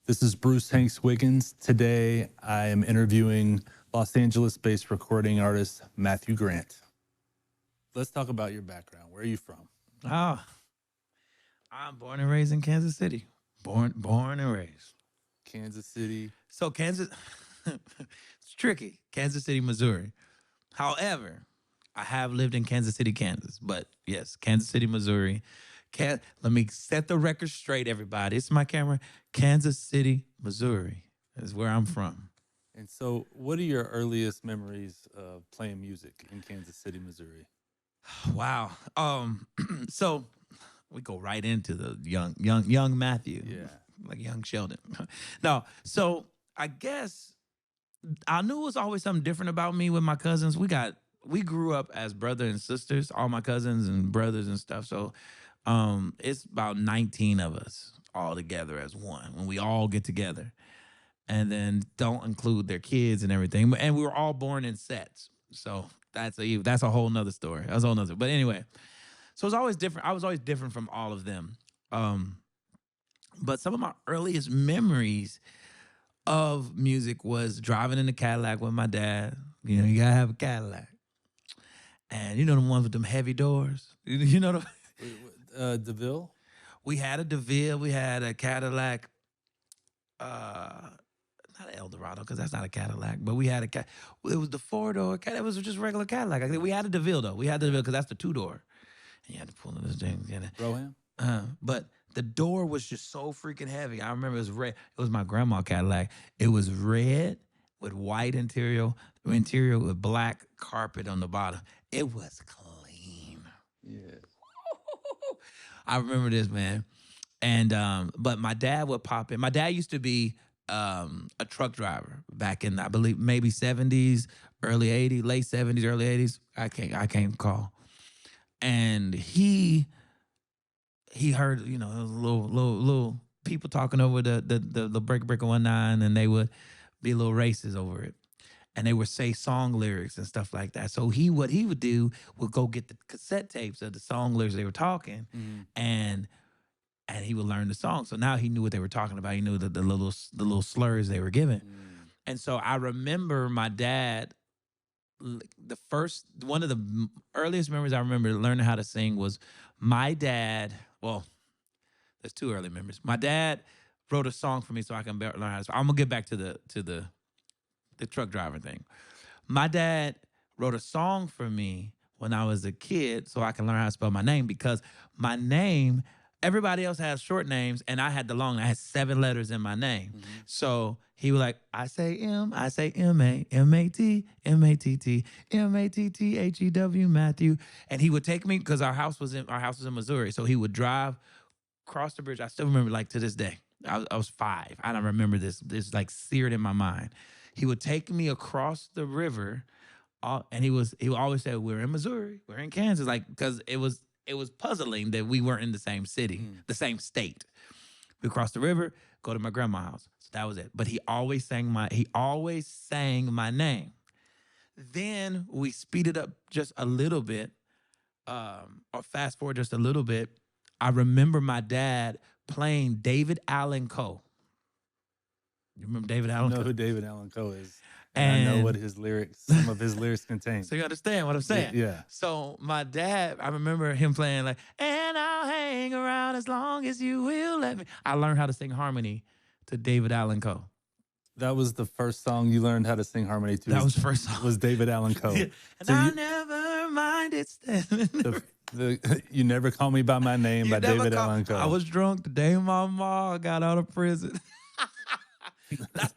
This is Bruce Hanks Wiggins. Today, I am interviewing Los Angeles-based recording artist Matthew Grant. Let's talk about your background. Where are you from? Oh, I'm born and raised in Kansas City. Born and raised. Kansas City. So Kansas, it's tricky. Kansas City, Missouri. However, I have lived in Kansas City, Kansas. But yes, Kansas City, Missouri. Let me set the record straight, everybody. It's my camera. Kansas City, Missouri is where I'm from. And so, what are your earliest memories of playing music in Kansas City, Missouri? Wow. So we go right into the young Matthew. Yeah. Like young Sheldon. No, so I guess I knew it was always something different about me with my cousins. We grew up as brother and sisters, all my cousins and brothers and stuff. So it's about 19 of us all together as one when we all get together. And then don't include their kids and everything. And we were all born in sets. So that's a whole nother story. That's a whole nother. But anyway, so it was always different. I was always different from all of them. But some of my earliest memories of music was driving in the Cadillac with my dad. You know, you gotta have a Cadillac. And you know the ones with them heavy doors? You know the DeVille? We had a DeVille, we had a Cadillac, not an Eldorado, because that's not a Cadillac, but we had it was the 4-door, it was just regular Cadillac. I think we had a DeVille though. We had the DeVille because that's the 2-door. And you had to pull in this thing. Roham? But the door was just so freaking heavy. I remember it was red. It was my grandma Cadillac. It was red with white interior with black carpet on the bottom. It was clean. Yeah. I remember this, man. And but my dad would pop in. My dad used to be a truck driver back in, I believe, maybe 70s, early 80s, late 70s, early 80s. I can't recall. And he heard, you know, little people talking over the breaker 19, and they would be little races over it. And they would say song lyrics and stuff like that. So what he would do would go get the cassette tapes of the song lyrics they were talking, and he would learn the song. So now he knew what they were talking about. He knew the little slurs they were giving. And so I remember my dad, one of the earliest memories I remember learning how to sing was my dad. Well, there's two early memories. My dad wrote a song for me so I can learn how to sing. I'm gonna get back to the truck driver thing. My dad wrote a song for me when I was a kid so I can learn how to spell my name, because my name, everybody else has short names, and I had the long name. I had 7 letters in my name. So he was like, I say M-A, M-A-T, M-A-T-T, M-A-T-T-H-E-W, Matthew. And he would take me, because our house was in Missouri. So he would drive across the bridge. I still remember, like, to this day. I was 5. I don't remember this. This like seared in my mind. He would take me across the river, and he would always say, "We're in Missouri, we're in Kansas," like, because it was puzzling that we weren't in the same city, the same state. We crossed the river, go to my grandma's house. So that was it. But he always sang my name. Then we speeded up just a little bit, or fast forward just a little bit. I remember my dad playing David Allan Coe. You remember David Allan I know Coe? who David Allan Coe is. And I know what some of his lyrics contain. So you understand what I'm saying? Yeah. So my dad, I remember him playing like, and I'll hang around as long as you will let me. I learned how to sing harmony to David Allan Coe. That was the first song you learned how to sing harmony to. That was the first song. Was David Allan Coe. Yeah. And So I never minded standing. You Never Call Me By My Name by David Allan Coe. I was drunk the day my mom got out of prison.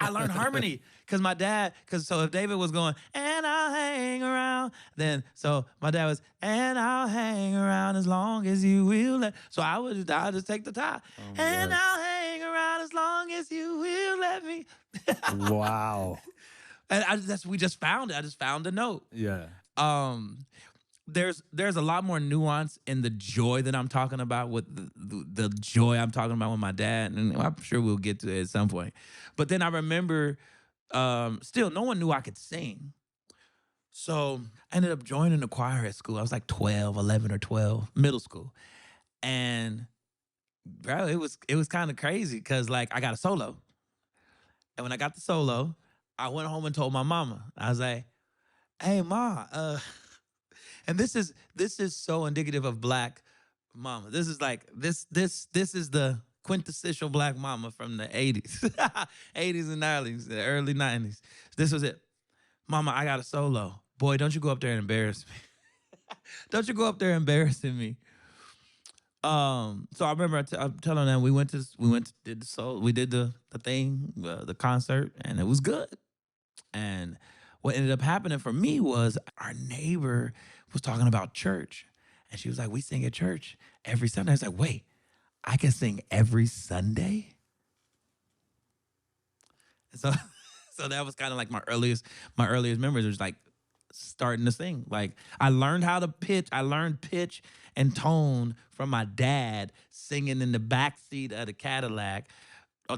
I learned harmony because my dad, so if David was going, and I'll hang around, then so my dad was, and I'll hang around as long as you will let. So I'll just take the tie. And gosh. I'll hang around as long as you will let me. Wow. And we just found it. I just found the note. Yeah. There's a lot more nuance in the joy that I'm talking about with the joy I'm talking about with my dad, and I'm sure we'll get to it at some point. But then I remember, still, no one knew I could sing. So I ended up joining the choir at school. I was like 11 or 12, middle school. And bro, it was kind of crazy because like I got a solo. And when I got the solo, I went home and told my mama. I was like, "Hey, ma," and this is so indicative of black mama. This is like this is the quintessential black mama from the 80s, 80s and 90s, the early 90s. This was it. Mama, I got a solo. Boy, don't you go up there and embarrass me. Don't you go up there embarrassing me. So I remember I'm telling them did the solo, we did the thing, the concert, and it was good. And what ended up happening for me was our neighbor was talking about church. And she was like, we sing at church every Sunday. I was like, wait, I can sing every Sunday? And so so that was kind of like my earliest memories. It was like starting to sing. Like I learned how to pitch. I learned pitch and tone from my dad singing in the back seat of the Cadillac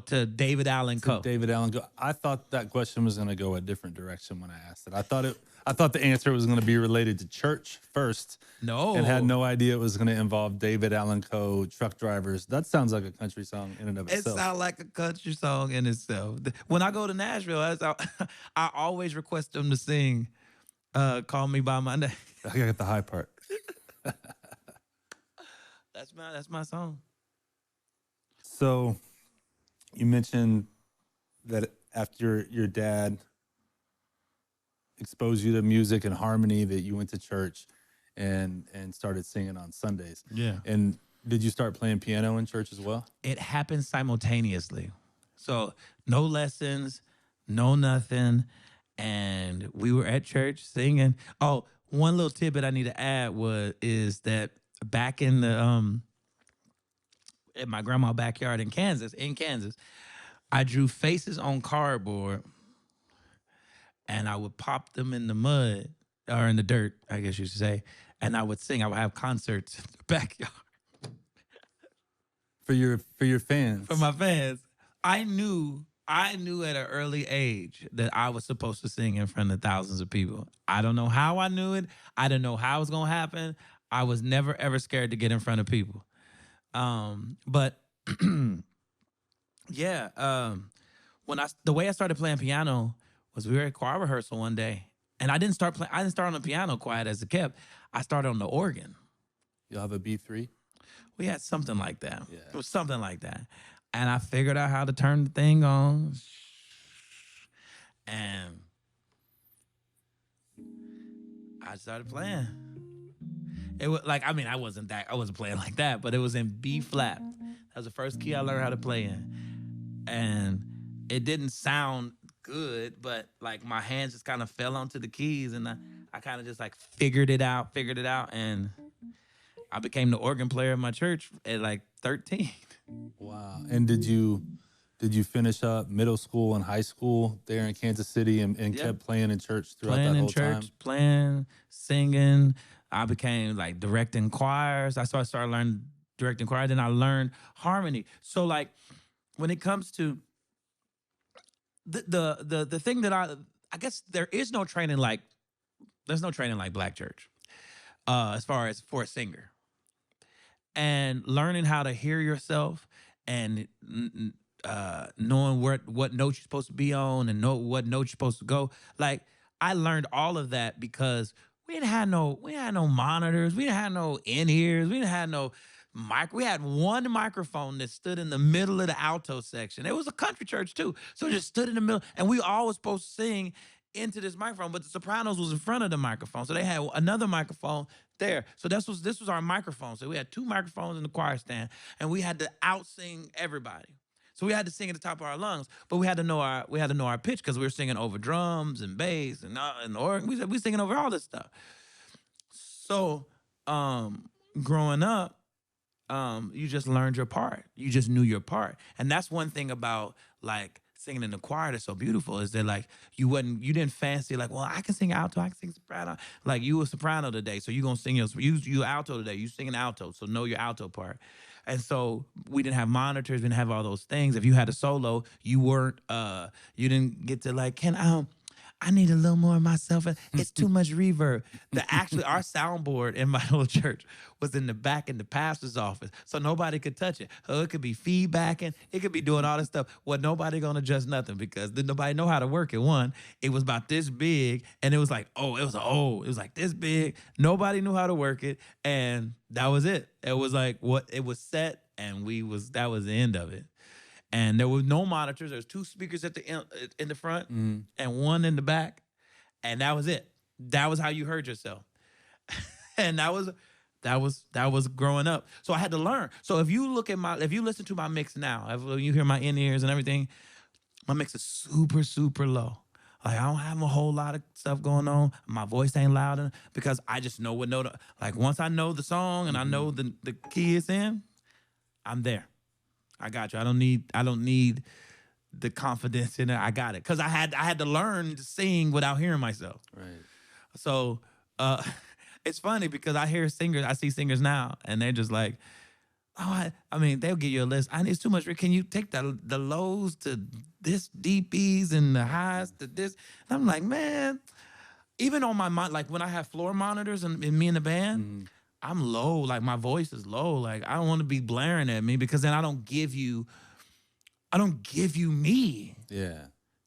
to David Allen Coe. David Allen Coe. I thought that question was going to go a different direction when I asked it. I thought the answer was going to be related to church first. No. And had no idea it was going to involve David Allen Coe, truck drivers. That sounds like a country song in and of It itself. sounds like a country song in itself. When I go to Nashville, I always request them to sing "Call Me by My Name." I got the high part. That's my song. So you mentioned that after your dad exposed you to music and harmony, that you went to church and started singing on Sundays. Yeah. And did you start playing piano in church as well? It happened simultaneously. So no lessons, no nothing. And we were at church singing. Oh, one little tidbit I need to add is that back in the in my grandma's backyard in Kansas, I drew faces on cardboard and I would pop them in the mud or in the dirt, I guess you should say. And I would sing. I would have concerts in the backyard. For your fans. For my fans. I knew at an early age that I was supposed to sing in front of thousands of people. I don't know how I knew it. I didn't know how it was gonna happen. I was never ever scared to get in front of people. But yeah, the way I started playing piano was we were at choir rehearsal one day, and I didn't start on the piano quite as a kept. I started on the organ. You'll have a B3? We had something like that. Yeah. It was something like that. And I figured out how to turn the thing on. And I started playing. It was like, I wasn't playing like that, but it was in B flat. That was the first key I learned how to play in. And it didn't sound good, but like my hands just kind of fell onto the keys, and I kind of just like figured it out, and I became the organ player in my church at like 13. Wow. And did you finish up middle school and high school there in Kansas City and kept playing in church throughout that whole time? Playing, singing. I became like directing choirs. I started learning directing choir. Then I learned harmony. So like when it comes to the thing that I guess there's no training like black church as far as for a singer. And learning how to hear yourself and knowing what note you're supposed to be on and know what note you're supposed to go. Like I learned all of that because we didn't have no monitors, we didn't have no in-ears, we didn't have no mic. We had one microphone that stood in the middle of the alto section. It was a country church too, so it just stood in the middle, and we all was supposed to sing into this microphone, but the sopranos was in front of the microphone, so they had another microphone there. So this was our microphone. So we had two microphones in the choir stand, and we had to out-sing everybody. So we had to sing at the top of our lungs, but we had to know our pitch because we were singing over drums and bass and organ. We singing over all this stuff. So growing up, you just learned your part. You just knew your part, and that's one thing about like singing in the choir that's so beautiful is that like you didn't fancy like, well, I can sing alto, I can sing soprano. Like you a soprano today, so you gonna sing you alto today. You singing alto, so know your alto part. And so we didn't have monitors, we didn't have all those things. If you had a solo, you didn't get to like, I need a little more of myself. It's too much reverb. Our soundboard in my old church was in the back in the pastor's office, so nobody could touch it. So it could be feedbacking, it could be doing all this stuff. Well, nobody gonna adjust nothing because then nobody know how to work it. One, it was about this big, and it was like, it was like this big. Nobody knew how to work it, and that was it. It was like what it was set, and that was the end of it. And there were no monitors. There was 2 speakers at the end, in the front and 1 in the back, and that was it. That was how you heard yourself, and that was growing up. So I had to learn. So if you listen to my mix now, if you hear my in-ears and everything, my mix is super, super low. Like I don't have a whole lot of stuff going on. My voice ain't loud enough because I just know what note. Like once I know the song and I know the key it's in, I'm there. I got you. I don't need the confidence in it. I got it. Cause I had to learn to sing without hearing myself. Right. So it's funny because I see singers now and they're just like, I mean, they'll give you a list. It's too much. Can you take the lows to this DPs and the highs to this? And I'm like, man, even on my like when I have floor monitors and me in the band, I'm low, like my voice is low. Like I don't want to be blaring at me because then I don't give you me. Yeah.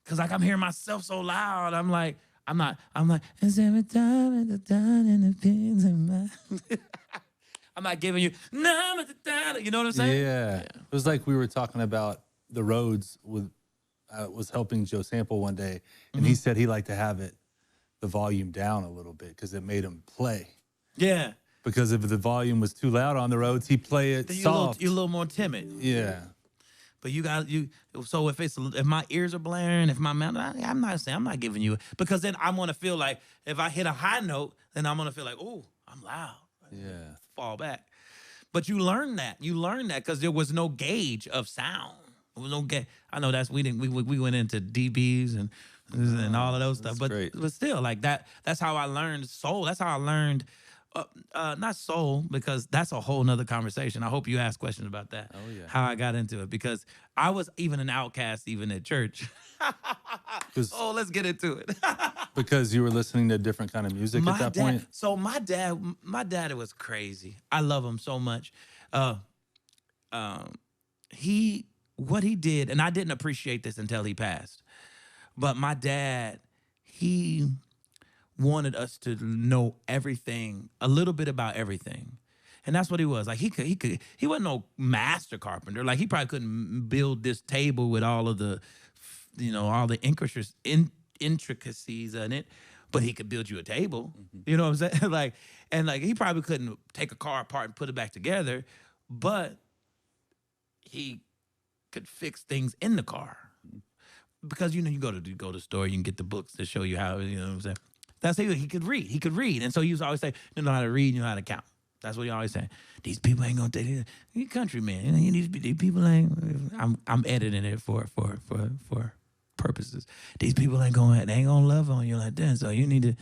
Cause like I'm hearing myself so loud. I'm like, it's every time at the time and the pins in my I'm not giving you, you know what I'm saying? Yeah. It was like we were talking about the Rhodes with, I was helping Joe Sample one day, and he said he liked to have the volume down a little bit because it made him play. Yeah. Because if the volume was too loud on the Rhodes, he'd play it soft. You're a little more timid. Yeah. But so if my ears are blaring, if my mouth, I'm not giving you, because then I'm gonna feel like if I hit a high note, then I'm gonna feel like, oh, I'm loud. Yeah. Fall back. But you learn that because there was no gauge of sound. There was no gauge. I know we went into dBs and all of those stuff, but still like that's how I learned soul. That's how I learned not soul, because that's a whole nother conversation. I hope you ask questions about that. Oh yeah. How I got into it, because I was even an outcast even at church. Let's get into it. Because you were listening to different kind of music at that point? So my dad was crazy. I love him so much. What he did, and I didn't appreciate this until he passed, but my dad, he wanted us to know everything, a little bit about everything. And that's what he was. Like he wasn't no master carpenter. Like he probably couldn't build this table with all of the, all the intricacies in it, but he could build you a table. You know what I'm saying? like he probably couldn't take a car apart and put it back together, but he could fix things in the car. Because you go to the store, you can get the books to show you how, you know what I'm saying? That's how he could read. He could read. And so he was always saying, you know how to read, you know how to count. That's what he always saying. These people ain't gonna take it. You countryman. These people ain't. I'm editing it for purposes. These people ain't gonna love on you like that. So you need to,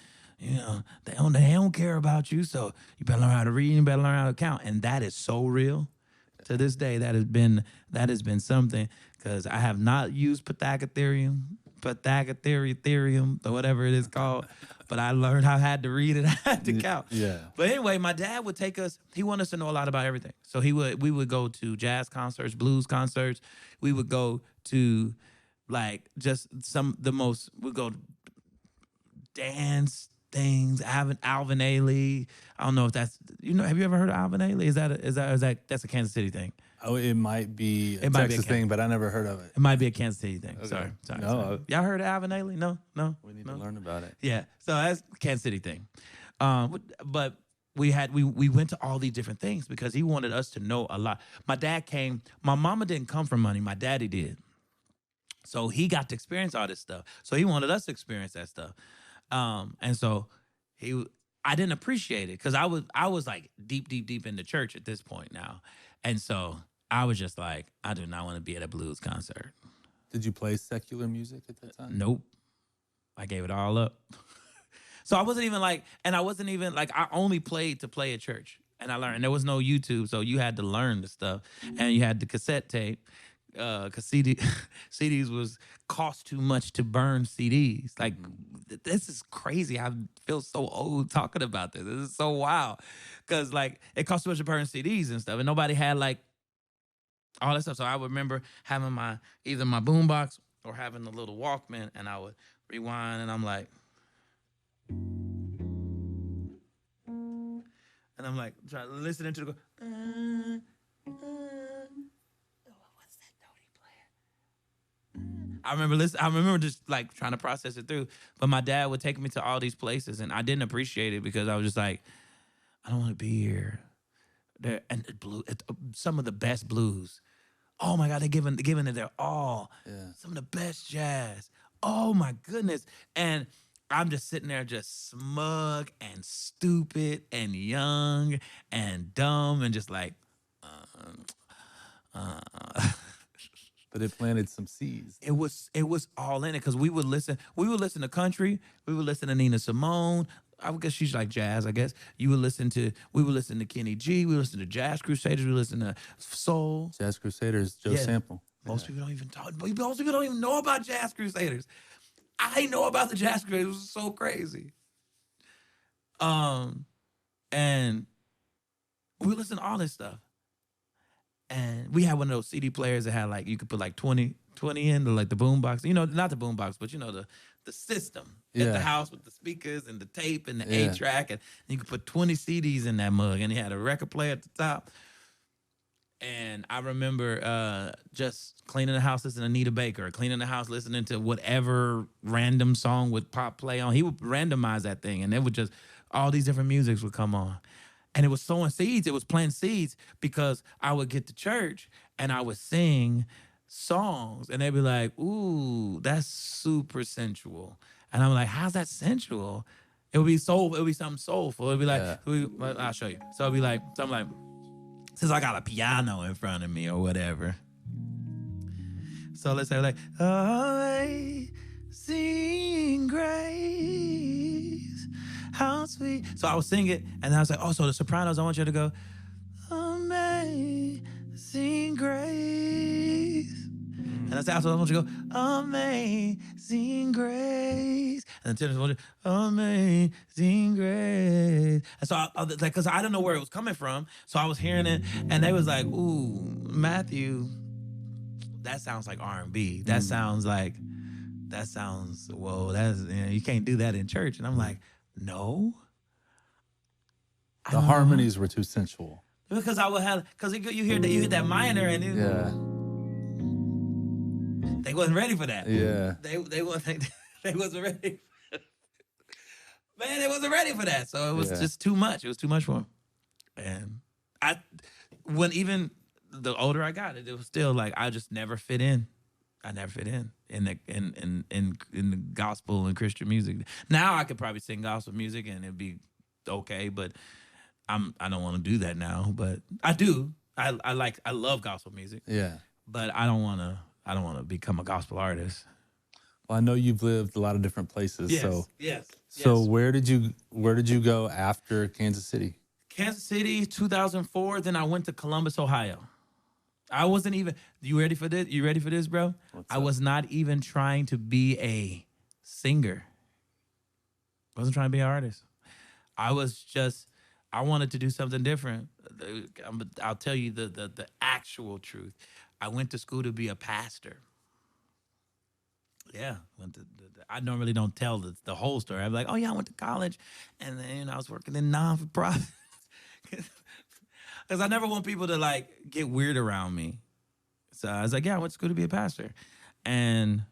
they don't care about you. So you better learn how to read. You better learn how to count. And that is so real. To this day, that has been something, because I have not used Pythagorean, or whatever it is called. But I learned how I had to read and I had to count. Yeah. But anyway, my dad would take us. He wanted us to know a lot about everything. So we would go to jazz concerts, blues concerts. We would go to we'd go dance things. Alvin Ailey. I don't know if that's, have you ever heard of Alvin Ailey? That's a Kansas City thing? Oh, it might be a Texas thing, but I never heard of it. It might be a Kansas City thing. Okay. Sorry. No. Y'all heard of Alvin Ailey? No. We need to learn about it. Yeah. So that's a Kansas City thing. But we went to all these different things because he wanted us to know a lot. My dad came. My mama didn't come from money. My daddy did. So he got to experience all this stuff. So he wanted us to experience that stuff. And so I didn't appreciate it because I was like deep in the church at this point now. And so I was just like, I do not want to be at a blues concert. Did you play secular music at that time? Nope. I gave it all up. So I wasn't even I only played to play at church. And I learned there was no YouTube, so you had to learn the stuff. And you had the cassette tape. because CDs was cost too much to burn CDs. Like this is crazy. I feel so old talking about this. This is so wild because like it cost too much to burn CDs and stuff, and nobody had like all that stuff. So I would remember having my either my boombox or having the little Walkman, and I would rewind, and I'm like, trying listening to the. What's that note he playing? I remember just like trying to process it through. But my dad would take me to all these places, and I didn't appreciate it because I was just like, I don't want to be here. There and some of the best blues. Oh my God, they're giving it their all. Yeah. Some of the best jazz. Oh my goodness. And I'm just sitting there just smug and stupid and young and dumb and just like, But it planted some seeds. it was all in it because we would listen to country, we would listen to Nina Simone. I guess she's like jazz, I guess. We would listen to Kenny G, we would listen to Jazz Crusaders, we would listen to soul. Jazz Crusaders, Joe Yeah. Sample. Most people don't even most people don't even know about Jazz Crusaders. I know about the Jazz Crusaders. It was so crazy. And we listened to all this stuff. And we had one of those CD players that had like you could put like 20 in the like the boombox. You know, not the boombox, but you know the system at Yeah. the house with the speakers and the tape and the Yeah. 8-track, and you could put 20 CDs in that mug, and he had a record player at the top. And I remember just cleaning the house listening to Anita Baker, or cleaning the house listening to whatever random song would pop play on. He would randomize that thing, and it would just, all these different musics would come on. And it was sowing seeds. It was planting seeds because I would get to church and I would sing songs, and they'd be like, ooh, that's super sensual. And I'm like, how's that sensual? It would be soul. It would be something soulful. It'd be like, Yeah. I'll show you. So it'd be like, something like, since I got a piano in front of me or whatever. So let's say like, Amazing Grace, how sweet. So I would sing it, and I was like, oh, so the sopranos, I want you to go, Amazing Grace. And I said, I want you to go, Amazing Grace. And the tenors want you, Amazing Grace. And so because I didn't know where it was coming from, so I was hearing it, and they was like, ooh, Matthew, that sounds like R&B. That sounds, whoa, you can't do that in church. And I'm like, no. The harmonies were too sensual. Because you hear that minor, and they wasn't ready for that. Yeah. They wasn't ready. Man, they wasn't ready for that. So it was just too much. It was too much for them. And when even the older I got, it was still like I just never fit in. I never fit in the gospel and Christian music. Now I could probably sing gospel music and it'd be okay, but I don't want to do that now. But I do. I love gospel music. Yeah. But I don't want to become a gospel artist. Well, I know you've lived a lot of different places. Yes. So where did you go after Kansas City? Kansas City, 2004. Then I went to Columbus, Ohio. I wasn't even. You ready for this? You ready for this, bro? I was not even trying to be a singer. I wasn't trying to be an artist. I wanted to do something different. I'll tell you the actual truth. I went to school to be a pastor. Yeah, I normally don't tell the whole story. I'm like, oh yeah, I went to college, and then I was working in non-for-profit. Because I never want people to like get weird around me. So I was like, yeah, I went to school to be a pastor, and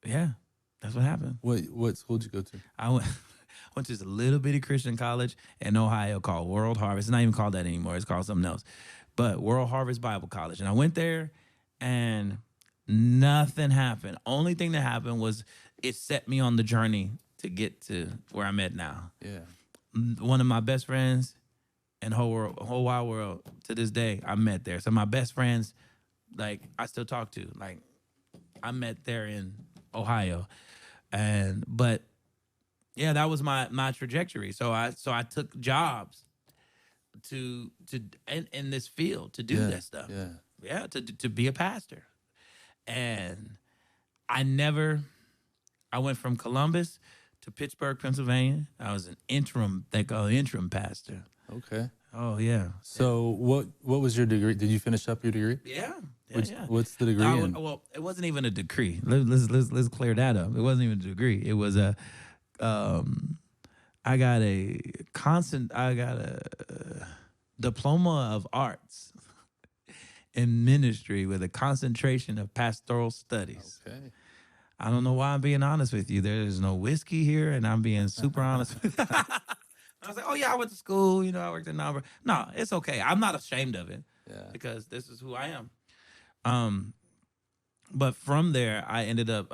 yeah, that's what happened. What school did you go to? I went to this little bitty Christian college in Ohio called World Harvest. It's not even called that anymore. It's called something else. But World Harvest Bible College. And I went there, and nothing happened. Only thing that happened was it set me on the journey to get to where I'm at now. Yeah. One of my best friends in the whole wide world to this day, I met there. So my best friends, like, I still talk to. Like, I met there in Ohio. But yeah, that was my trajectory. So I took jobs to in this field to do that stuff. Yeah. Yeah, to be a pastor. And I went from Columbus to Pittsburgh, Pennsylvania. I was an interim, they call it interim pastor. Okay. Oh yeah. So what was your degree? Did you finish up your degree? Yeah. Yeah, Which, yeah. what's the degree in? Well, it wasn't even a decree. Let's clear that up. It wasn't even a degree. It was a I got a diploma of arts in ministry with a concentration of pastoral studies. Okay. I don't know why I'm being honest with you. There is no whiskey here, and I'm being super honest. I was like, oh yeah, I went to school. You know, I worked in number. No, it's okay. I'm not ashamed of it Yeah. because this is who I am. But from there, I ended up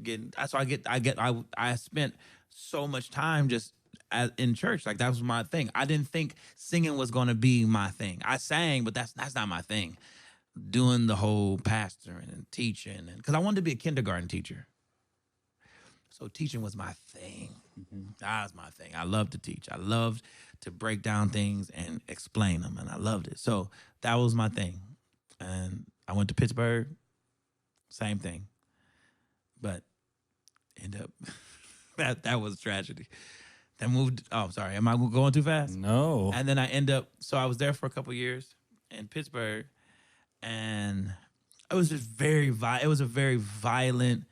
getting. So I spent so much time just in church. Like that was my thing. I didn't think singing was going to be my thing. I sang, but that's not my thing. Doing the whole pastoring and teaching, and because I wanted to be a kindergarten teacher. So teaching was my thing. That was my thing. I loved to teach. I loved to break down things and explain them, and I loved it. So that was my thing. And I went to Pittsburgh, same thing. But end up that was a tragedy. Then moved. Oh, sorry. Am I going too fast? No. And then I end up. So I was there for a couple years in Pittsburgh, and it was just it was a very violent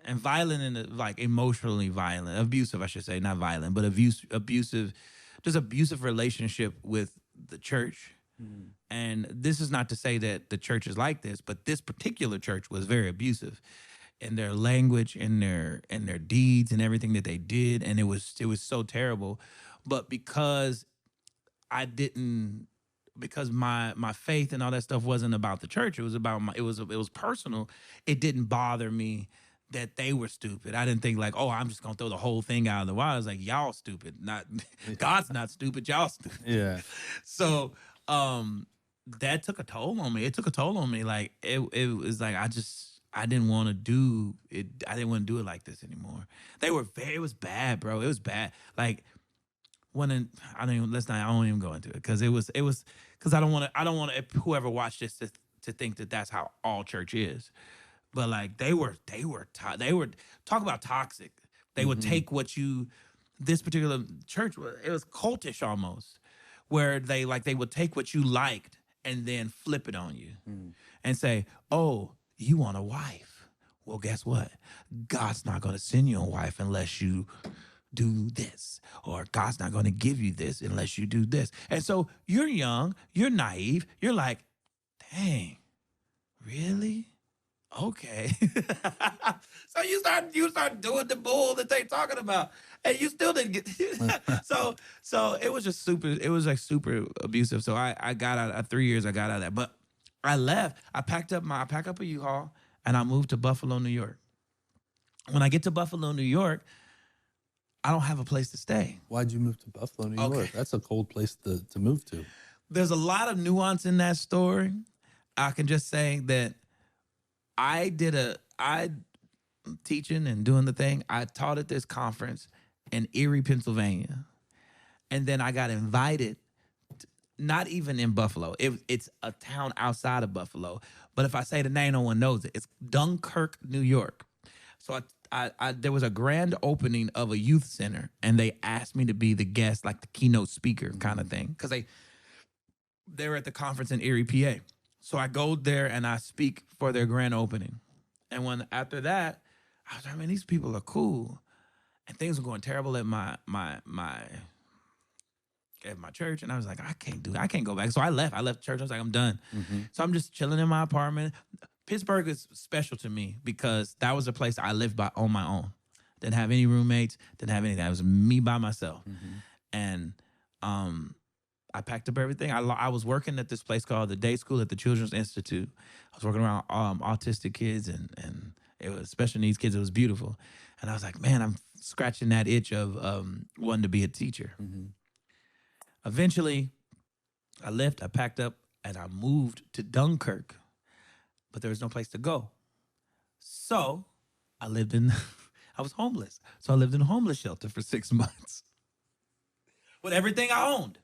and violent and like emotionally violent, abusive, I should say, not violent, but abusive, just abusive relationship with the church. And this is not to say that the church is like this, but this particular church was very abusive in their language, in their deeds, and everything that they did, and it was so terrible. But because my faith and all that stuff wasn't about the church, it was about it was personal. It didn't bother me that they were stupid. I didn't think like, oh, I'm just gonna throw the whole thing out of the water. I was like, y'all stupid. Not God's not stupid, y'all stupid. Yeah. So that took a toll on me. It took a toll on me. Like it was like I didn't want to do it. I didn't want to do it like this anymore. It was bad, bro. It was bad. Like I don't even go into it because it was because I don't want whoever watched this to think that that's how all church is. But like they were talk about toxic. They would take this particular church, it was cultish almost, where they would take what you liked and then flip it on you and say, oh, you want a wife. Well, guess what? God's not going to send you a wife unless you do this, or God's not going to give you this unless you do this. And so you're young, you're naive, you're like, dang, really? Okay. So you start doing the bull that they talking about, and you still didn't get. so it was just super abusive. So I got out of 3 years. I got out of that, but I left. I packed up a U-Haul and I moved to Buffalo, New York. When I get to Buffalo, New York, I don't have a place to stay. Why'd you move to Buffalo, New York? That's a cold place to move to. There's a lot of nuance in that story. I can just say that I teaching and doing the thing. I taught at this conference in Erie, Pennsylvania. And then I got invited, not even in Buffalo. It's a town outside of Buffalo. But if I say the name, no one knows it. It's Dunkirk, New York. So there was a grand opening of a youth center, and they asked me to be the guest, like the keynote speaker kind of thing. Because they were at the conference in Erie, PA. So I go there and I speak for their grand opening. And after that, I was like, man, these people are cool. And things were going terrible at my church. And I was like, I can't go back. So I left church. I was like, I'm done. So I'm just chilling in my apartment. Pittsburgh is special to me because that was a place I lived on my own. Didn't have any roommates, didn't have anything. It was me by myself. And I packed up everything. I was working at this place called the Day School at the Children's Institute. I was working around autistic kids and it was special needs kids. It was beautiful. And I was like, man, I'm scratching that itch of wanting to be a teacher. Eventually, I left, I packed up, and I moved to Dunkirk. But there was no place to go. So I was homeless. So I lived in a homeless shelter for 6 months with everything I owned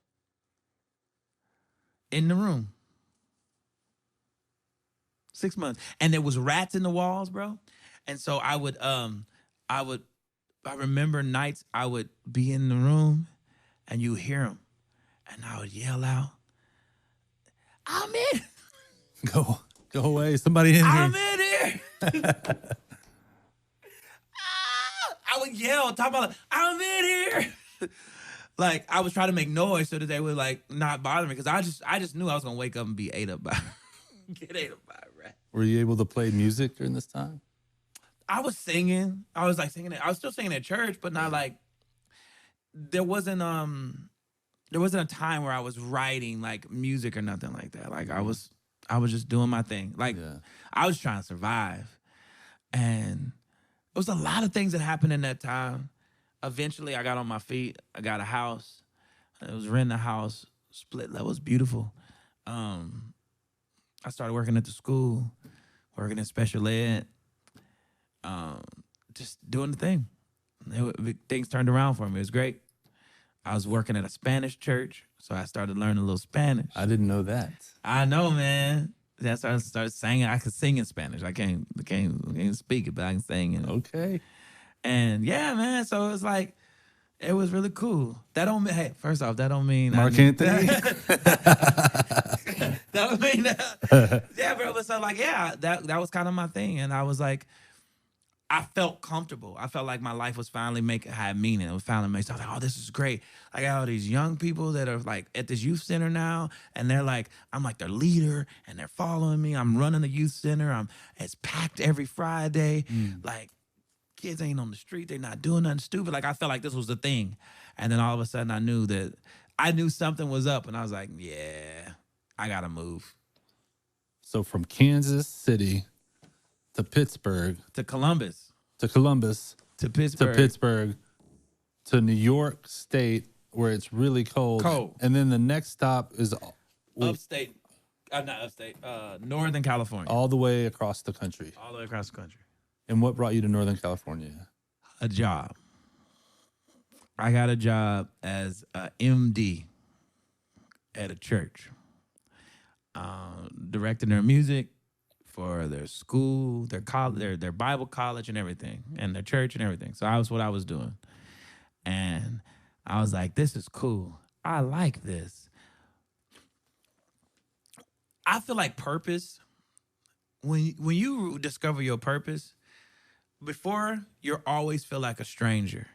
in the room. 6 months. And there was rats in the walls, bro. And so I remember nights I would be in the room and you hear them. And I would yell out, I'm in. Go away. Somebody in here. I'm in here. I would yell, talk about like, I'm in here. Like I was trying to make noise so that they would like not bother me because I just knew I was gonna wake up and be ate up by get ate up by a rat. Were you able to play music during this time? I was singing. I was like singing it. I was still singing at church, but not like there wasn't a time where I was writing like music or nothing like that. Like I was just doing my thing. Like I was trying to survive. And it was a lot of things that happened in that time. Eventually I got on my feet. I got a house. I was renting a house, split level. It was beautiful. I started working at the school, working in special ed, just doing the thing. Things turned around for me. It was great. I was working at a Spanish church, so I started learning a little Spanish. I didn't know that. I know, man. That's why I started singing. I could sing in Spanish. I can't speak it, but I can sing it. Okay. And yeah, man. So it was like, it was really cool. That don't mean, hey, first off, that don't mean Mark Anthony. that don't mean that. Yeah, bro. But so like, yeah, that was kind of my thing. And I was like, I felt comfortable. I felt like my life was finally had meaning. It was finally making sense. I was like, oh, this is great. I got all these young people that are like at this youth center now, and they're like, I'm like their leader, and they're following me. I'm running the youth center. It's packed every Friday. Like, kids ain't on the street. They're not doing nothing stupid. Like, I felt like this was the thing. And then all of a sudden I knew something was up, and I was like, yeah, I gotta move. So from Kansas City to Pittsburgh To Columbus. to Columbus To Pittsburgh. to Pittsburgh to New York State, where it's really cold. Cold. And then the next stop is Upstate. Not upstate. Northern California. all the way across the country. All the way across the country. And what brought you to Northern California? A job. I got a job as a MD at a church. Directing their music for their school, their college, their Bible college and everything, and their church and everything. So that was what I was doing. And I was like, this is cool. I like this. I feel like purpose, when you discover your purpose, before you always feel like a stranger.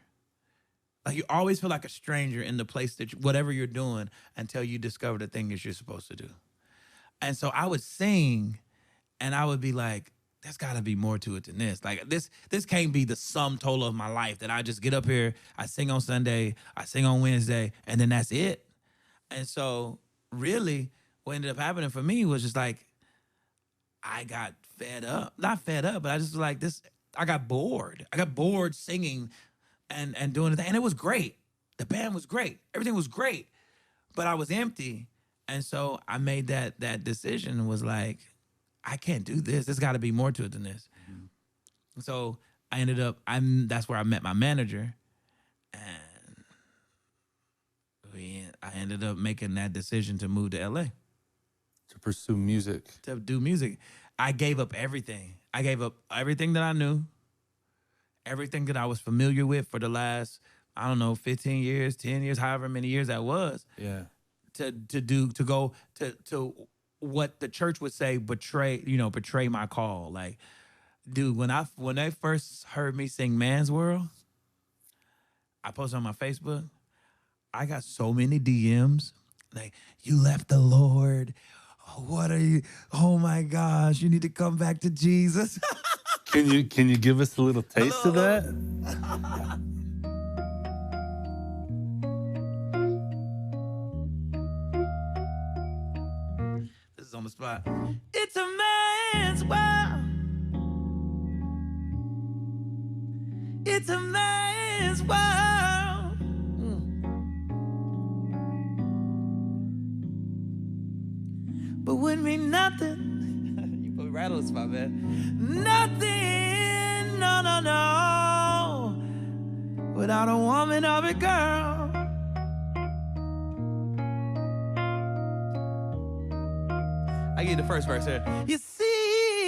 Like you always feel like a stranger in the place that whatever you're doing until you discover the thing that you're supposed to do. And so I would sing and I would be like, there's gotta be more to it than this. Like this can't be the sum total of my life that I just get up here, I sing on Sunday, I sing on Wednesday, and then that's it. And so really what ended up happening for me was just like, I got fed up. Not fed up, but I just was like this, I got bored. I got bored singing and doing it. And it was great. The band was great. Everything was great. But I was empty. And so I made that decision and was like, I can't do this. There's got to be more to it than this. Mm-hmm. So I ended up, that's where I met my manager. And I ended up making that decision to move to LA. To pursue music. To do music. I gave up everything. I gave up everything that I knew, everything that I was familiar with for the last, 15 years, 10 years, however many years that was. Yeah. To go to what the church would say, betray my call. Like, dude, when they first heard me sing Man's World, I posted on my Facebook, I got so many DMs. Like, you left the Lord. What are you? Oh my gosh, you need to come back to Jesus. Can you give us a little taste of that? This is on the spot. It's a man's world. It's a man's world. But wouldn't mean nothing. You put me right on the spot, man. Nothing, no, without a woman or a girl. I get the first verse here. You see,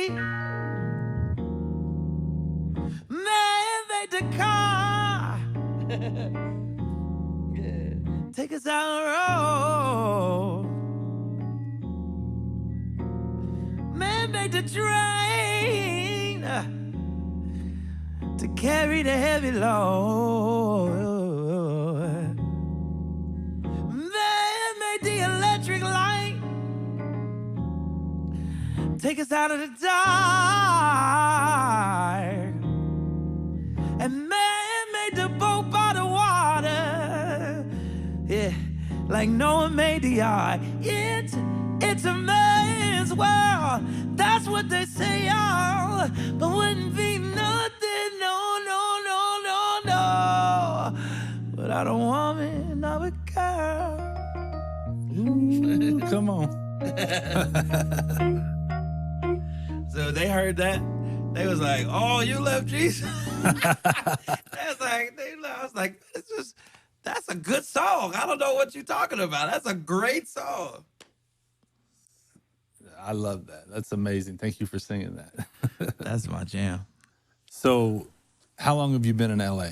Man made the car. Yeah. Take us down the road. Man made the train to carry the heavy load. Man made the electric light take us out of the dark. And man made the boat by the water, yeah, like Noah made the ark. It's a man's world, that's what they say, y'all. But wouldn't be nothing, no, no, no, no, no. But I don't want me another girl. Ooh, come on. So they heard that. They was like, "Oh, you love Jesus." I was like, that's a good song. I don't know what you're talking about. That's a great song. I love that. That's amazing. Thank you for singing that. That's my jam. So, how long have you been in LA?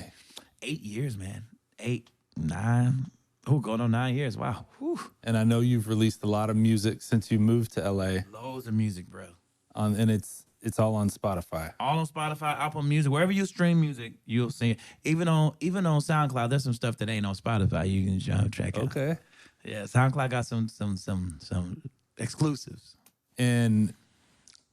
8 years, man. 8, 9. Oh, going on 9 years. Wow. Whew. And I know you've released a lot of music since you moved to LA. Loads of music, bro. And it's all on Spotify. All on Spotify, Apple Music, wherever you stream music, you'll see it. Even on SoundCloud, there's some stuff that ain't on Spotify. You can check out. Okay. Yeah, SoundCloud got some exclusives. And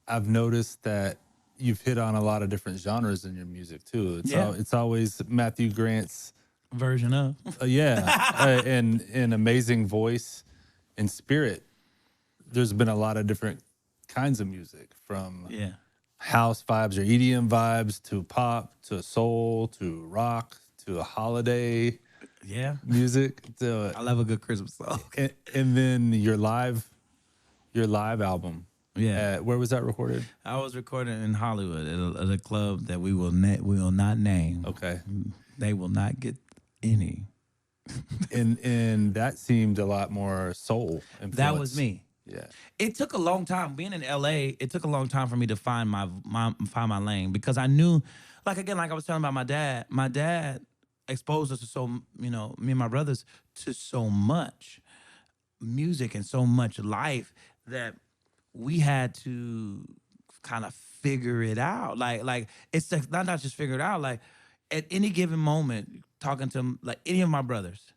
I've noticed that you've hit on a lot of different genres in your music too. It's always Matthew Grant's version of. And an amazing voice and spirit. There's been a lot of different kinds of music, from house vibes or EDM vibes to pop to soul to rock to a holiday music. I love a good Christmas song. And then your live album. Yeah. Where was that recorded? I was recording in Hollywood at a club that we will not name. Okay. They will not get any. and that seemed a lot more soul influence. That was me. Yeah. It took a long time being in LA. It took a long time for me to find my lane, because I knew, like I was telling about my dad. My dad exposed us to me and my brothers, to so much music and so much life that we had to kind of figure it out. Like it's not just figure it out. Like at any given moment, talking to like any of my brothers,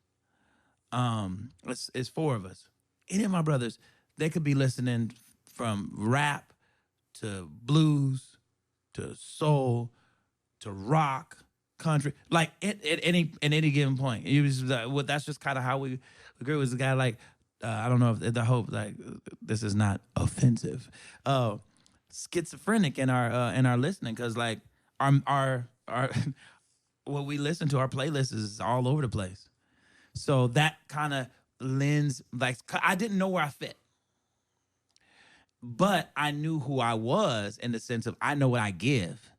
it's 4 of us. Any of my brothers, they could be listening from rap to blues to soul to rock, country, like at any given point. It was that's just kind of how we agree. Was the guy like, I don't know if the hope, like, this is not offensive, schizophrenic in our listening, because like our what we listen to, our playlist is all over the place. So that kind of lends, like, I didn't know where I fit, but I knew who I was in the sense of I know what I give.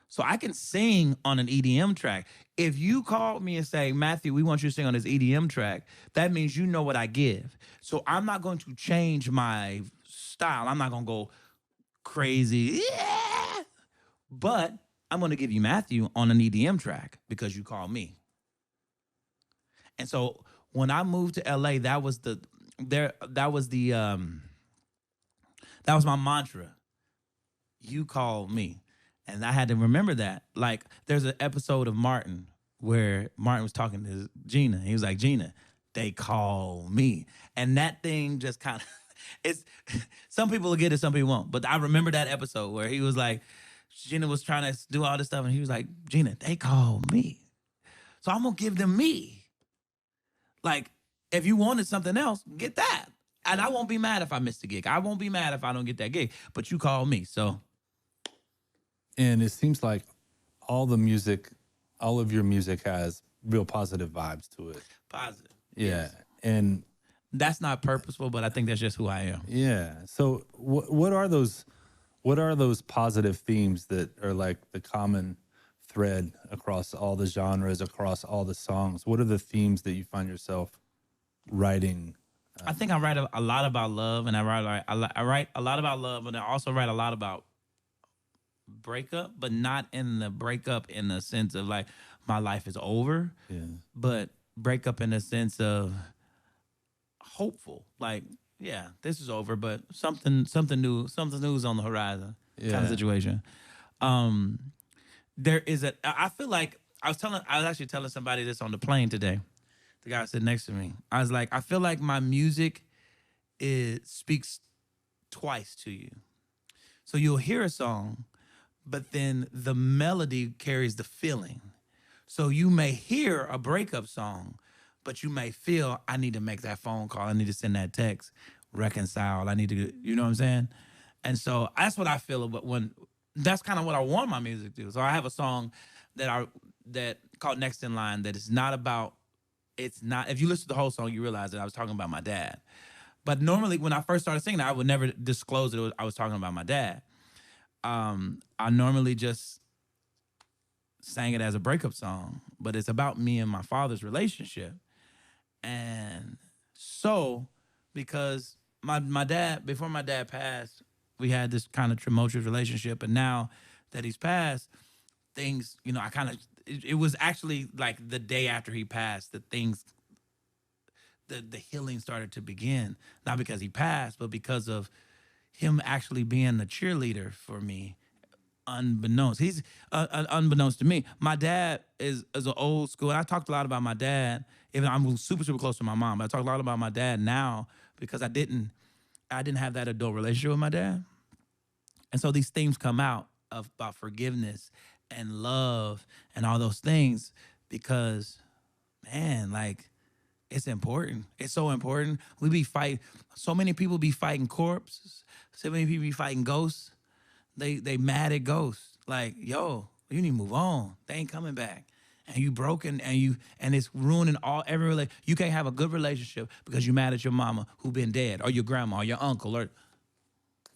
So I can sing on an EDM track. If you called me and say, Matthew, we want you to sing on this EDM track, that means you know what I give. So I'm not going to change my style. I'm not going to go crazy. Yeah! But I'm going to give you Matthew on an EDM track because you called me. And so when I moved to LA, that was my mantra. You called me. And I had to remember that. Like, there's an episode of Martin where Martin was talking to Gina. He was like, Gina, they call me. And that thing just kind of, it's, some people will get it, some people won't. But I remember that episode where he was like, Gina was trying to do all this stuff, and he was like, Gina, they call me. So I'm going to give them me. Like, if you wanted something else, get that. And I won't be mad if I miss the gig. I won't be mad if I don't get that gig. But you call me, so. And it seems like all of your music has real positive vibes to it. Positive. Yeah. Yes. And that's not purposeful, but I think that's just who I am. Yeah. So what are those positive themes that are like the common thread across all the genres, across all the songs? What are the themes that you find yourself writing? I think I write a lot about love, and I write a lot about love, and I also write a lot about breakup, but not in the breakup in the sense of like my life is over, but breakup in the sense of hopeful. Like, yeah, this is over, but something new's on the horizon kind of situation. There is I feel like I was actually telling somebody this on the plane today. The guy sitting next to me. I was like, I feel like my music speaks twice to you. So you'll hear a song, but then the melody carries the feeling. So you may hear a breakup song, but you may feel, I need to make that phone call. I need to send that text, reconcile. I need to, you know what I'm saying? And so that's what I feel about that's kind of what I want my music to do. So I have a song that called Next in Line that is not about, if you listen to the whole song, you realize that I was talking about my dad. But normally when I first started singing, I would never disclose that I was talking about my dad. I normally just sang it as a breakup song, but it's about me and my father's relationship. And so, because my dad, before my dad passed, we had this kind of tumultuous relationship. And now that he's passed, things, it was actually like the day after he passed that the healing started to begin. Not because he passed, but because of him actually being the cheerleader for me, unbeknownst. He's unbeknownst to me. My dad is an old school. And I talked a lot about my dad. Even I'm super, super close to my mom, but I talk a lot about my dad now because I didn't have that adult relationship with my dad. And so these themes come out about forgiveness and love and all those things because, man, like, it's important. It's so important. We be fighting. So many people be fighting corpses. So many people be fighting ghosts. They mad at ghosts. Like, yo, you need to move on. They ain't coming back. And you broken and it's ruining every relationship. You can't have a good relationship because you mad at your mama who been dead or your grandma or your uncle or.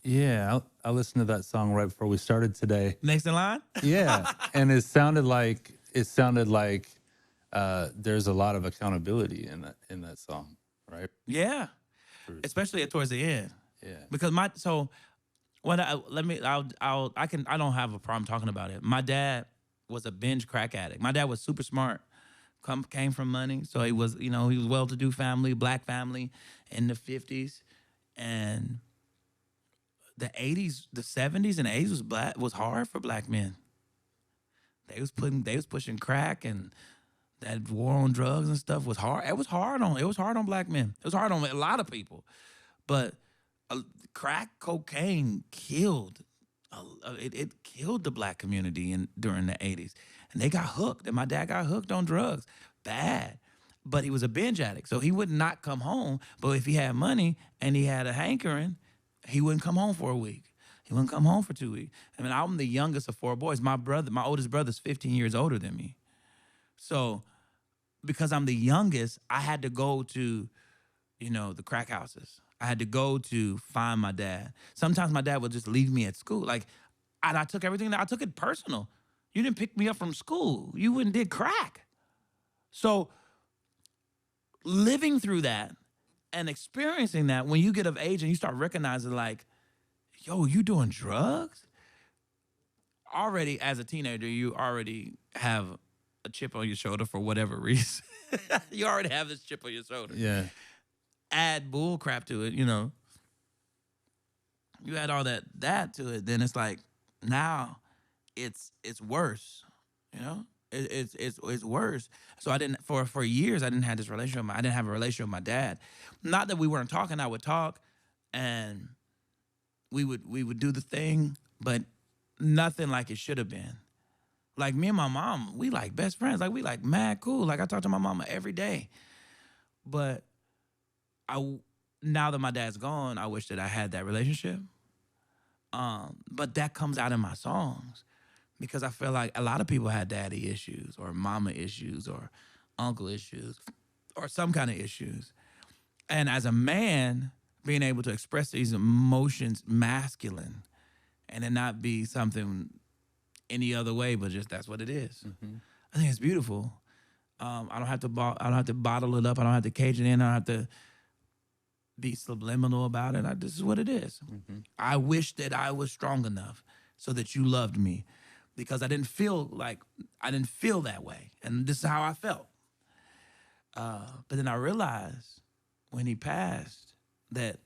Yeah, I listened to that song right before we started today. Next in Line? Yeah, and it sounded like there's a lot of accountability in that song, right? Yeah, especially towards the end. Yeah, because I don't have a problem talking about it. My dad was a binge crack addict. My dad was super smart, came from money, so he was well-to-do family, black family in the 50s, and the 80s, the 70s and the 80s was hard for black men. They was pushing crack, and that war on drugs and stuff was hard. It was hard on black men. It was hard on a lot of people, but crack cocaine killed. It killed the black community during the 80s, and they got hooked. And my dad got hooked on drugs, bad. But he was a binge addict, so he would not come home. But if he had money and he had a hankering, he wouldn't come home for a week. He wouldn't come home for 2 weeks. I mean, I'm the youngest of 4 boys. My oldest brother's 15 years older than me. So because I'm the youngest, I had to go to, the crack houses. I had to go to find my dad. Sometimes my dad would just leave me at school. And I took I took it personal. You didn't pick me up from school. You went and did crack. So living through that and experiencing that, when you get of age and you start recognizing like, yo, you doing drugs? Already as a teenager, you already have a chip on your shoulder for whatever reason. You already have this chip on your shoulder. Yeah. Add bull crap to it, You add all that to it, then it's like now it's worse, It's worse. So I didn't for years I didn't have this relationship. I didn't have a relationship with my dad. Not that we weren't talking. I would talk, and we would do the thing, but nothing like it should have been. Like me and my mom, we like best friends. Like we like mad cool. Like I talk to my mama every day. But now that my dad's gone, I wish that I had that relationship. But that comes out in my songs because I feel like a lot of people had daddy issues or mama issues or uncle issues or some kind of issues. And as a man, being able to express these emotions masculine and it not be something any other way, but just that's what it is. Mm-hmm. I think it's beautiful. I don't have to bottle it up. I don't have to cage it in. I don't have to be subliminal about it. This is what it is. Mm-hmm. I wish that I was strong enough so that you loved me, because I didn't feel that way. And this is how I felt. But then I realized when he passed that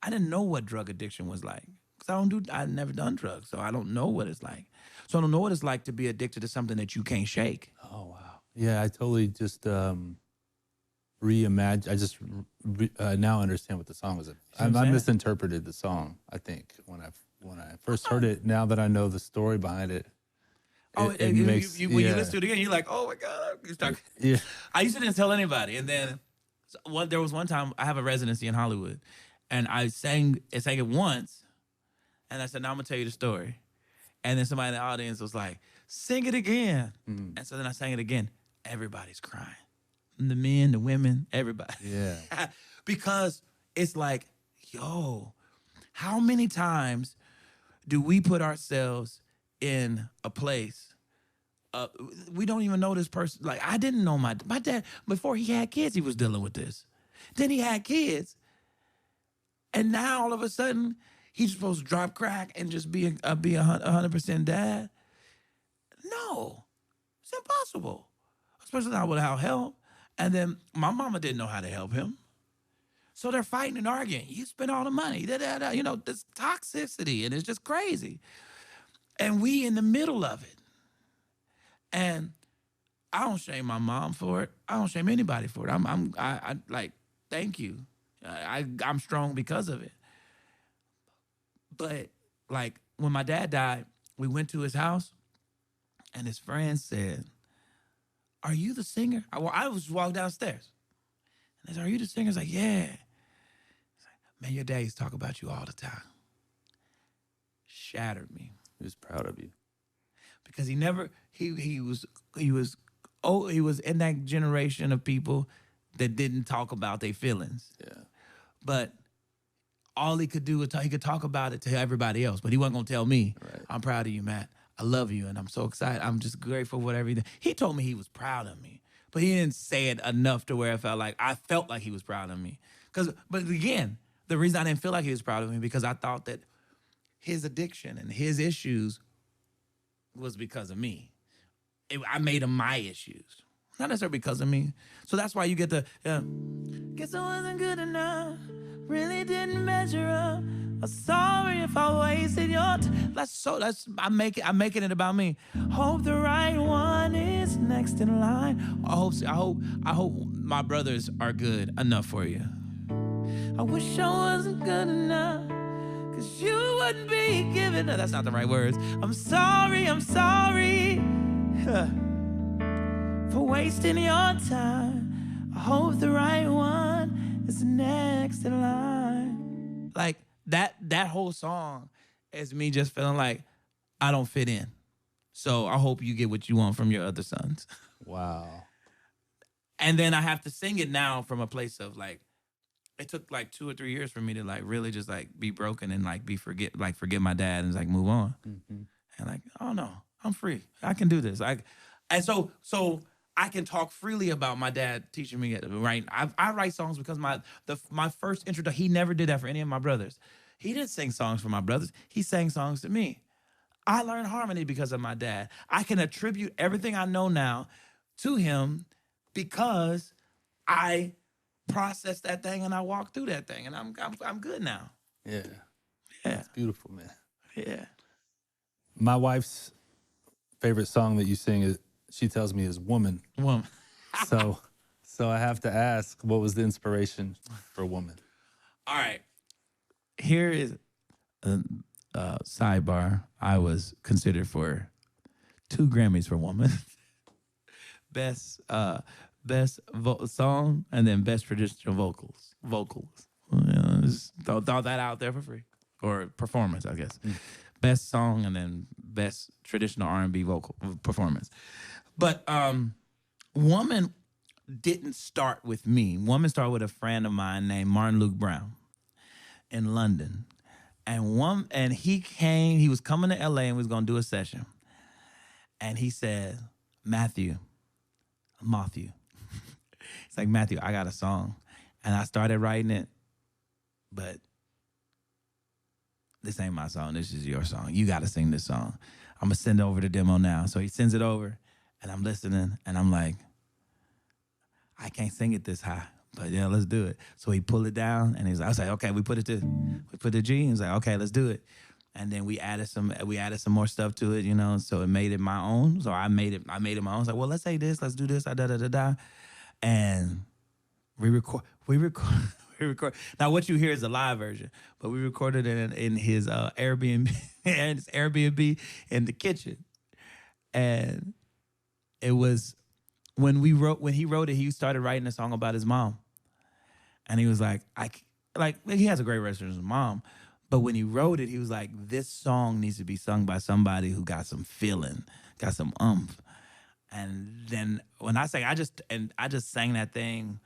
I didn't know what drug addiction was like. Because I'd never done drugs, so I don't know what it's like. So I don't know what it's like to be addicted to something that you can't shake. Oh, wow. Yeah, I totally just reimagine. I just now understand what the song was. I misinterpreted the song, I think, when I first heard it. Now that I know the story behind it, when you listen to it again, you're like, oh my God. Yeah. I used to didn't tell anybody. And then there was one time I have a residency in Hollywood, and I sang it once, and I said, now I'm going to tell you the story. And then somebody in the audience was like, sing it again. Mm-hmm. And so then I sang it again. Everybody's crying. The men, the women, everybody. Yeah. Because it's like, yo, how many times do we put ourselves in a place we don't even know this person? Like, I didn't know my dad, before he had kids, he was dealing with this. Then he had kids. And now all of a sudden, he's supposed to drop crack and just be 100% dad? No, it's impossible, especially not without help. And then my mama didn't know how to help him. So they're fighting and arguing. You spend all the money, you know, this toxicity, and it's just crazy. And we in the middle of it. And I don't shame my mom for it. I don't shame anybody for it. I like, thank you. I'm strong because of it. But like when my dad died, we went to his house, and his friend said, are you the singer? I was walking downstairs. And they said, are you the singer? I was like, yeah. Like, man, your dad used to talk about you all the time. Shattered me. He was proud of you. Because he was in that generation of people that didn't talk about their feelings. Yeah. But all he could do was he could talk about it to everybody else, but he wasn't gonna tell me, right. I'm proud of you, Matt. I love you, and I'm so excited. I'm just grateful for everything. He told me he was proud of me, but he didn't say it enough to where I felt like he was proud of me. But again, the reason I didn't feel like he was proud of me because I thought that his addiction and his issues was because of me. I made them my issues, not necessarily because of me. So that's why you get the, guess I wasn't good enough, really didn't measure up. I'm sorry if I wasted your time. I'm making it about me. Hope the right one is next in line. I hope my brothers are good enough for you. I wish I wasn't good enough, 'cause you wouldn't be giving up. That's not the right words. I'm sorry for wasting your time. I hope the right one is next in line. Like, that whole song is me just feeling like I don't fit in. So I hope you get what you want from your other sons. Wow. And then I have to sing it now from a place of like, it took like 2 or 3 years for me to like really just like be broken and like forget my dad and like move on. Mm-hmm. And like, oh no, I'm free. I can do this. And so I can talk freely about my dad teaching me it, right? I write songs because my first introduction, he never did that for any of my brothers. He didn't sing songs for my brothers. He sang songs to me. I learned harmony because of my dad. I can attribute everything I know now to him because I processed that thing and I walked through that thing, and I'm good now. Yeah. Yeah. It's beautiful, man. Yeah. My wife's favorite song that you sing is, she tells me, is Woman. Woman. So I have to ask, what was the inspiration for Woman? All right. Here is a sidebar. I was considered for 2 Grammys for Woman. Best song, and then best traditional vocals. Just throw that out there for free, or performance, I guess. Best song, and then best traditional R&B vocal performance. But Woman didn't start with me. Woman started with a friend of mine named Martin Luke Brown in London, and he was coming to LA and was gonna do a session, and he said, Matthew. It's like, Matthew, I got a song. And I started writing it, but this ain't my song. This is your song. You got to sing this song. I'm going to send over the demo now. So he sends it over, and I'm listening, and I'm like, I can't sing it this high, but yeah, let's do it. So he pulled it down, and I was like, okay, we put the G. He's like, okay, let's do it. And then we added some more stuff to it, you know, so it made it my own. So I made it my own. I was like, well, let's say this, let's do this, da da da da. And we record. Now what you hear is the live version, but we recorded it in his Airbnb, in the kitchen. And it was when he wrote it, he started writing a song about his mom. And he was like, he has a great relationship with his mom. But when he wrote it, he was like, this song needs to be sung by somebody who got some feeling, got some oomph. And then when I sang, I just sang that thing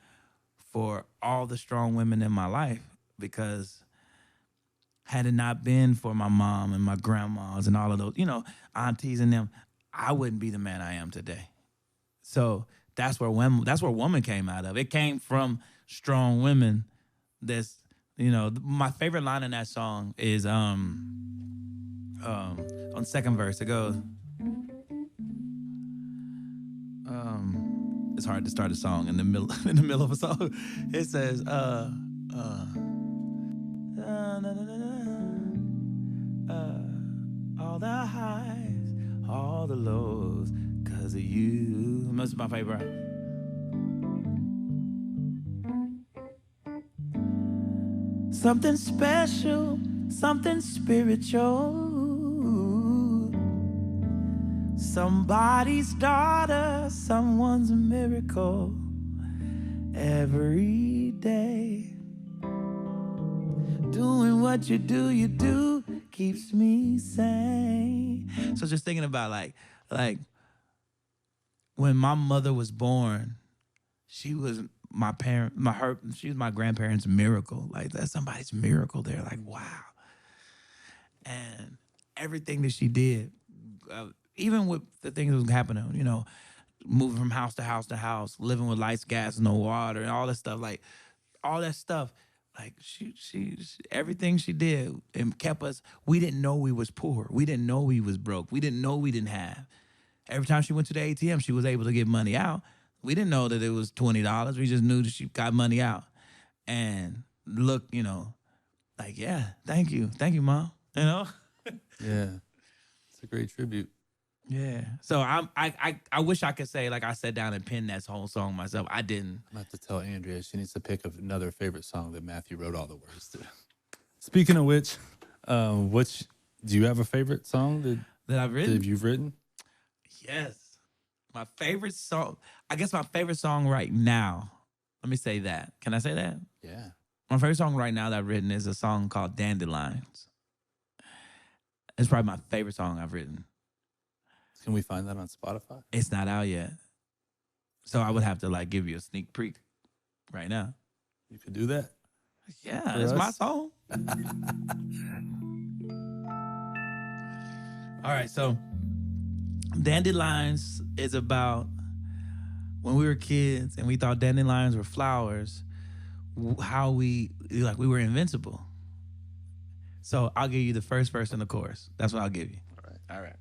for all the strong women in my life, because had it not been for my mom and my grandmas and all of those, you know, aunties and them, I wouldn't be the man I am today. So that's where woman came out of. It came from strong women. That's, you know, my favorite line in that song is on the second verse. It goes, it's hard to start a song in the middle of a song. It says, all the highs, all the lows, 'cause of you. That's my favorite. Something special, something spiritual. Somebody's daughter, someone's a miracle. Every day, doing what you do keeps me sane. So just thinking about like when my mother was born, she was she was my grandparents' miracle. Like, that's somebody's miracle there. Like, wow. And everything that she did, even with the things that was happening, you know, moving from house to house to house, living with lights, gas, no water, and all that stuff. Like, all that stuff, like, she everything she did and kept us. We didn't know we was poor. We didn't know we was broke. We didn't know we didn't have. Every time she went to the ATM, she was able to get money out. We didn't know that it was $20. We just knew that she got money out. And look, you know, like, yeah, thank you, Mom. You know? Yeah, it's a great tribute. Yeah. So I wish I could say, like, I sat down and penned that whole song myself. I didn't. I'm about to tell Andrea she needs to pick another favorite song that Matthew wrote all the words to. Speaking of which, do you have a favorite song that I've written? That you've written? Yes. My favorite song, I guess my favorite song right now, let me say that. Can I say that? Yeah. My favorite song right now that I've written is a song called Dandelions. It's probably my favorite song I've written. Can we find that on Spotify? It's not out yet. So I would have to, like, give you a sneak peek right now. You could do that? Yeah, it's my song. All right, so Dandelions is about when we were kids and we thought dandelions were flowers, how we were invincible. So I'll give you the first verse and the chorus. That's what I'll give you. All right.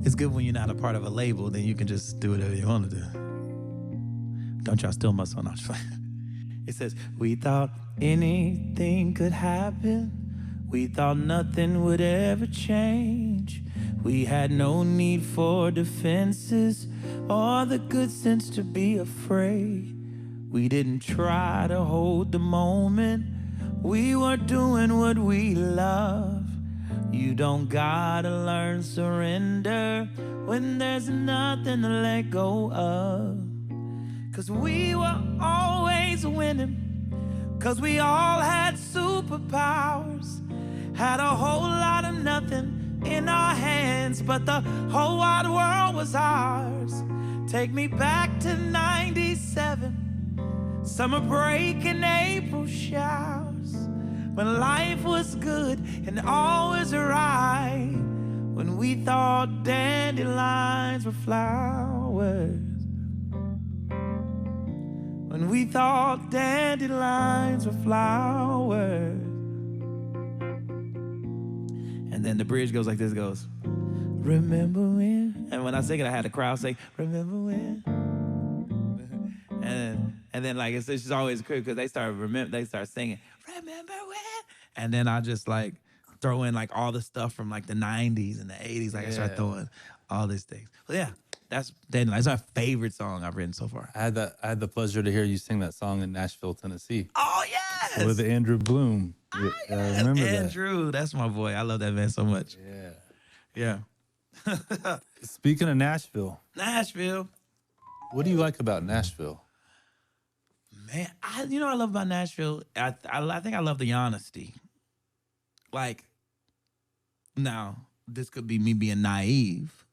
It's good when you're not a part of a label, then you can just do whatever you want to do. Don't y'all steal my song. It says, we thought anything could happen. We thought nothing would ever change. We had no need for defenses or the good sense to be afraid. We didn't try to hold the moment. We were doing what we love. You don't gotta learn surrender when there's nothing to let go of. 'Cause we were always winning, 'cause we all had superpowers. Had a whole lot of nothing in our hands, but the whole wide world was ours. Take me back to 97, summer break and April showers, when life was good and all was right, when we thought dandelions were flowers. when we thought dandelions were flowers. And then the bridge goes like this, goes, remember when? And when I sing it, I had the crowd say, remember when? And then like, it's just always cool because they start singing, remember when? And then I just like throw in like all the stuff from like the 90s and the 80s. Like I start throwing all these things. But yeah, that's my favorite song I've written so far. I had the pleasure to hear you sing that song in Nashville, Tennessee. Oh yes, with Andrew Bloom. Yes. Remember Andrew, that's my boy. I love that man so much. Yeah. Speaking of Nashville, what do you like about Nashville? Man, I love about Nashville. I think I love the honesty. Like, now this could be me being naive,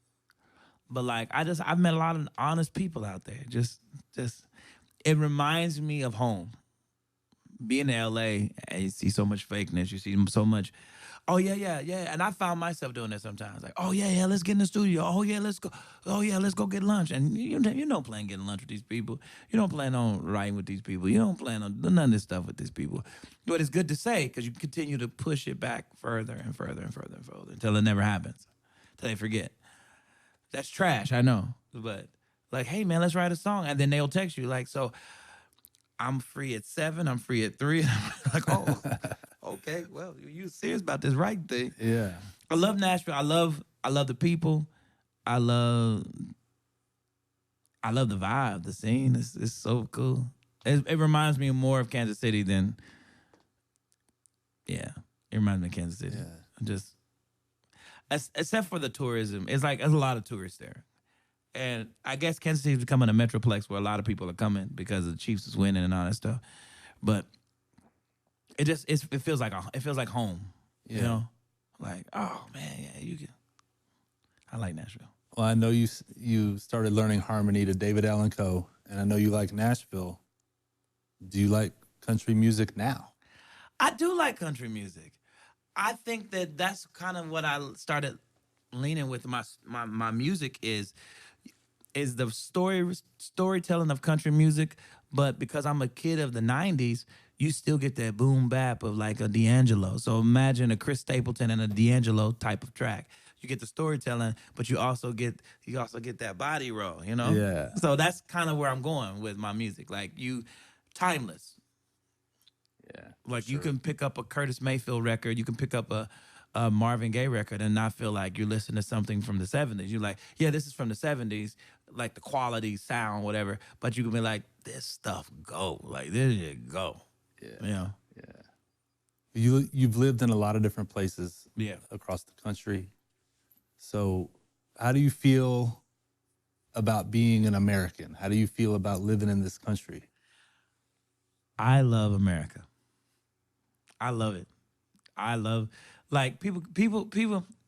but like I've met a lot of honest people out there. Just it reminds me of home. Being in LA, and you see so much fakeness. You see so much. Oh yeah. And I found myself doing that sometimes. Like, oh yeah, let's get in the studio. Oh yeah, let's go. Oh yeah, let's go get lunch. And you don't plan on getting lunch with these people. You don't plan on writing with these people. You don't plan on none of this stuff with these people. But it's good to say because you continue to push it back further and further and further and further until it never happens. Until they forget. That's trash, I know. But like, hey man, let's write a song. And then they'll text you like, so I'm free at 7, I'm free at 3. And I'm like, oh, okay, well, you serious about this right thing. Yeah. I love Nashville. I love the people. I love the vibe, the scene. It's so cool. It reminds me more of Kansas City than, it reminds me of Kansas City. Except for the tourism. It's like, there's a lot of tourists there. And I guess Kansas City is becoming a metroplex where a lot of people are coming because the Chiefs is winning and all that stuff. But it feels like home. You know, like, oh man, yeah, you can. I like Nashville. Well, I know you started learning harmony to David Allan Coe, and I know you like Nashville. Do you like country music now? I do like country music. I think that's kind of what I started leaning with my music is the storytelling of country music, but because I'm a kid of the 90s, you still get that boom bap of like a D'Angelo. So imagine a Chris Stapleton and a D'Angelo type of track. You get the storytelling, but you also get that body roll, you know? Yeah. So that's kind of where I'm going with my music. Like timeless. Yeah. Like you can pick up a Curtis Mayfield record, you can pick up a Marvin Gaye record and not feel like you're listening to something from the 70s. You're like, yeah, this is from the 70s, like the quality, sound, whatever. But you can be like, this stuff go. Like, this shit go. Yeah. You know? Yeah. You've lived in a lot of different places across the country. So how do you feel about being an American? How do you feel about living in this country? I love America. I love it. I love... Like, people,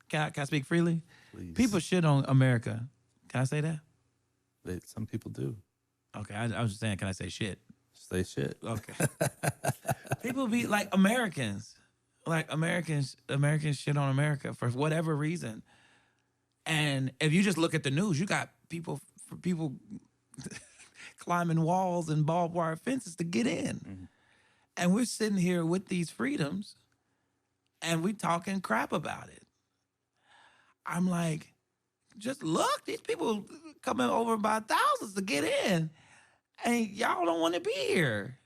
can I speak freely? Please. People shit on America. Can I say that? Some people do. Okay, I was just saying, can I say shit? Say shit. Okay. People be like Americans shit on America for whatever reason. And if you just look at the news, you got people climbing walls and barbed wire fences to get in. Mm-hmm. And we're sitting here with these freedoms and we talking crap about it. I'm like, just look, these people coming over by thousands to get in, and y'all don't want to be here.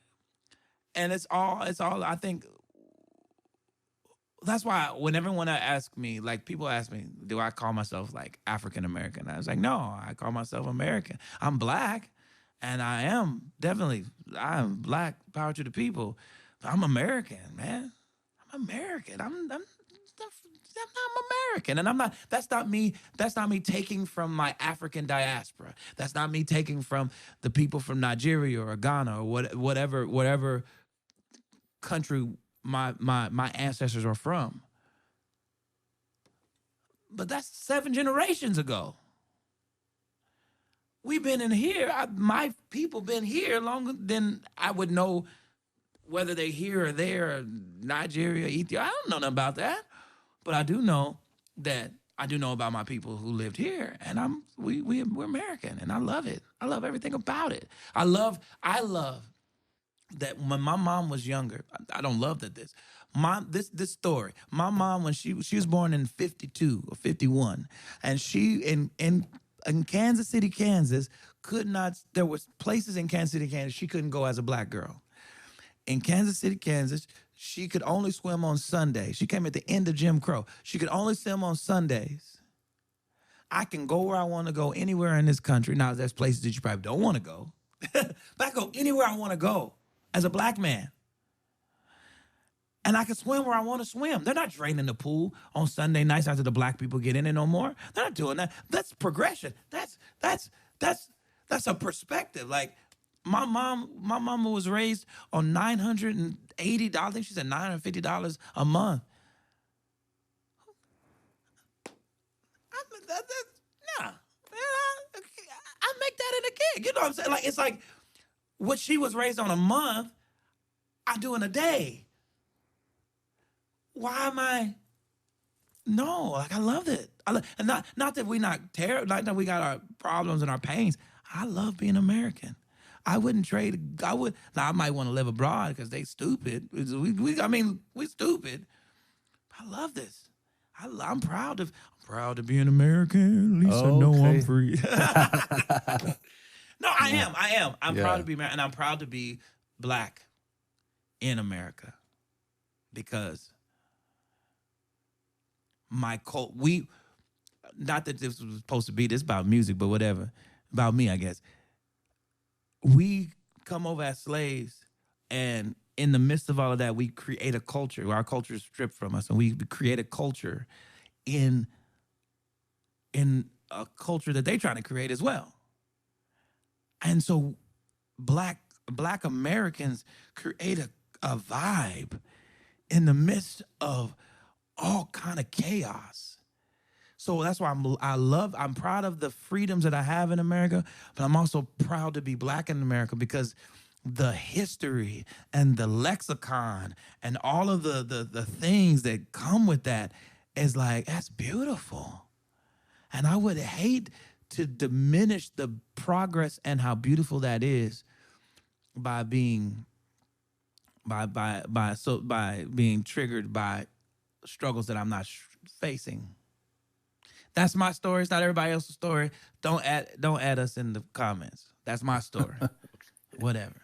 And it's all, I think, that's why when everyone asks me, like people ask me, do I call myself like African-American? I was like, no, I call myself American. I'm black, and I am black, power to the people, but I'm American, man. I'm American. I'm American, and I'm not. That's not me. That's not me taking from my African diaspora. That's not me taking from the people from Nigeria or Ghana or whatever country my ancestors are from. But that's 7 generations ago. We've been in here. My people been here longer than I would know whether they're here or there, or Nigeria, Ethiopia. I don't know nothing about that. But I do know that I do know about my people who lived here, and we're American, and I love it. I love everything about it. I love that when my mom was younger. I don't love that this story. My mom, when she was born in 52 or 51, and she in Kansas City, Kansas, could not. There was places in Kansas City, Kansas, she couldn't go as a black girl. In Kansas City, Kansas, she could only swim on Sundays. She came at the end of Jim Crow. She could only swim on Sundays. I can go where I want to go anywhere in this country. Now, there's places that you probably don't want to go. But I go anywhere I want to go as a black man. And I can swim where I want to swim. They're not draining the pool on Sunday nights after the black people get in it no more. They're not doing that. That's progression. That's a perspective. Like, my mama was raised on $980. I think she said $950 a month. Nah, I make that in a gig. You know what I'm saying? Like, it's like what she was raised on a month, I do in a day. Why am I? No, like, I love it. And not that we not terrible, not that we got our problems and our pains. I love being American. I wouldn't trade. Now, I might want to live abroad because they stupid. We stupid. I love this. I'm proud to be an American. At least I know I'm free. No, I am. I'm proud to be American, and I'm proud to be black in America because not that this was supposed to be this about music, but whatever. About me, I guess. We come over as slaves, and in the midst of all of that, we create a culture. Our culture is stripped from us, and we create a culture in a culture that they're trying to create as well. And so black Americans create a vibe in the midst of all kind of chaos. So that's why I'm proud of the freedoms that I have in America, but I'm also proud to be black in America because the history and the lexicon and all of the things that come with that is like, that's beautiful. And I would hate to diminish the progress and how beautiful that is by being triggered by struggles that I'm not facing. That's my story. It's not everybody else's story. Don't add us in the comments. That's my story. Whatever.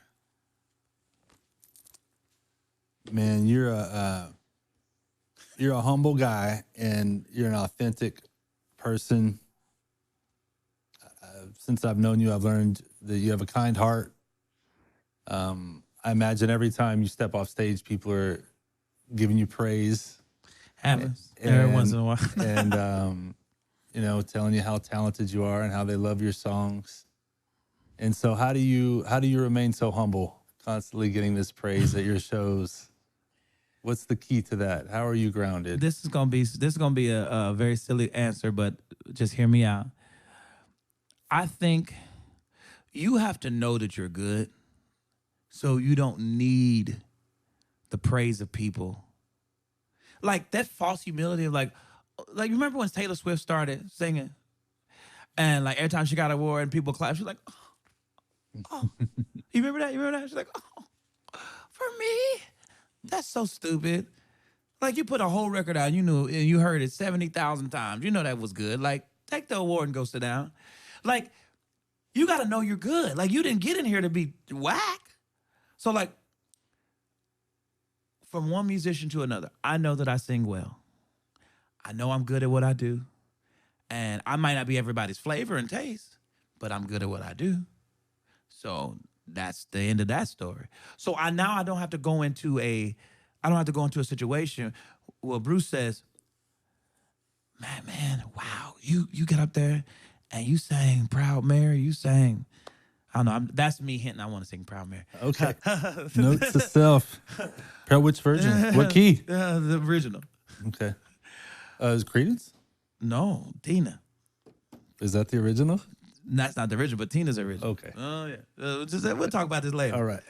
Man, you're a humble guy, and you're an authentic person. Since I've known you, I've learned that you have a kind heart. I imagine every time you step off stage, people are giving you praise. Happens every once in a while. And telling you how talented you are and how they love your songs. And so how do you remain so humble, constantly getting this praise at your shows? What's the key to that? How are you grounded? This is gonna be a very silly answer, but just hear me out. I think you have to know that you're good, so you don't need the praise of people. Like that false humility of like remember when Taylor Swift started singing, and like every time she got an award and people clap, she's like, oh. You remember that? She's like, oh, for me. That's so stupid. Like, you put a whole record out, you heard it 70,000 times. You know that was good. Like, take the award and go sit down. Like, you got to know you're good. Like, you didn't get in here to be whack. So, like, from one musician to another, I know that I sing well. I know I'm good at what I do. And I might not be everybody's flavor and taste, but I'm good at what I do. So that's the end of that story. So I don't have to go into a situation where Bruce says, man, wow, you get up there and you sang Proud Mary, you sang, I don't know, that's me hinting I want to sing Proud Mary. Okay. Note to self. Which version? What key? The original. Okay. Is Creedence? No, Tina. Is that the original? That's not the original, but Tina's original. Okay. Oh yeah. We'll talk about this later. All right.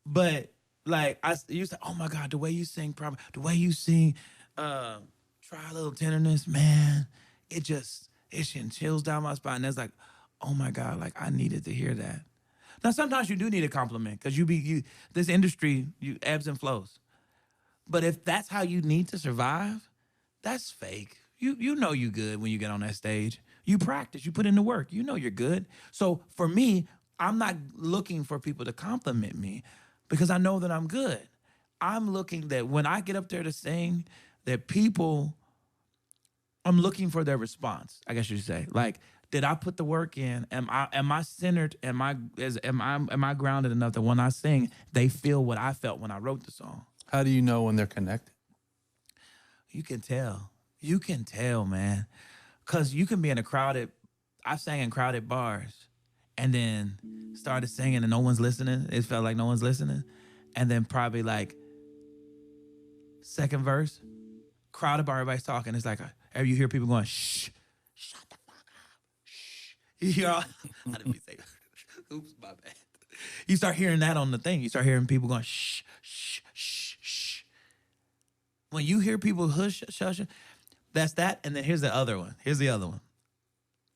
But like you said, oh my God, the way you sing, the way you sing, Try try a little tenderness, man, it sends chills down my spine. And it's like, oh my God, like I needed to hear that. Now, sometimes you do need a compliment because this industry, you ebbs and flows. But if that's how you need to survive, that's fake. You know you good when you get on that stage. You practice, you put in the work, you know you're good. So for me, I'm not looking for people to compliment me because I know that I'm good. I'm looking that when I get up there to sing, that people, I'm looking for their response, I guess you should say. Like, did I put the work in? Am I centered? Am I grounded enough that when I sing, they feel what I felt when I wrote the song? How do you know when they're connected? You can tell. You can tell, man. Cause you can be in I sang in crowded bars and then started singing and no one's listening. It felt like no one's listening. And then probably like second verse, crowded bar, everybody's talking. It's like, you hear people going, shh, shut the fuck up, shh. You hear all, I didn't mean to say, oops, my bad. You start hearing that on the thing. You start hearing people going, shh, shh, shh, shh. When you hear people hush, shush, that's that. And then here's the other one. Here's the other one.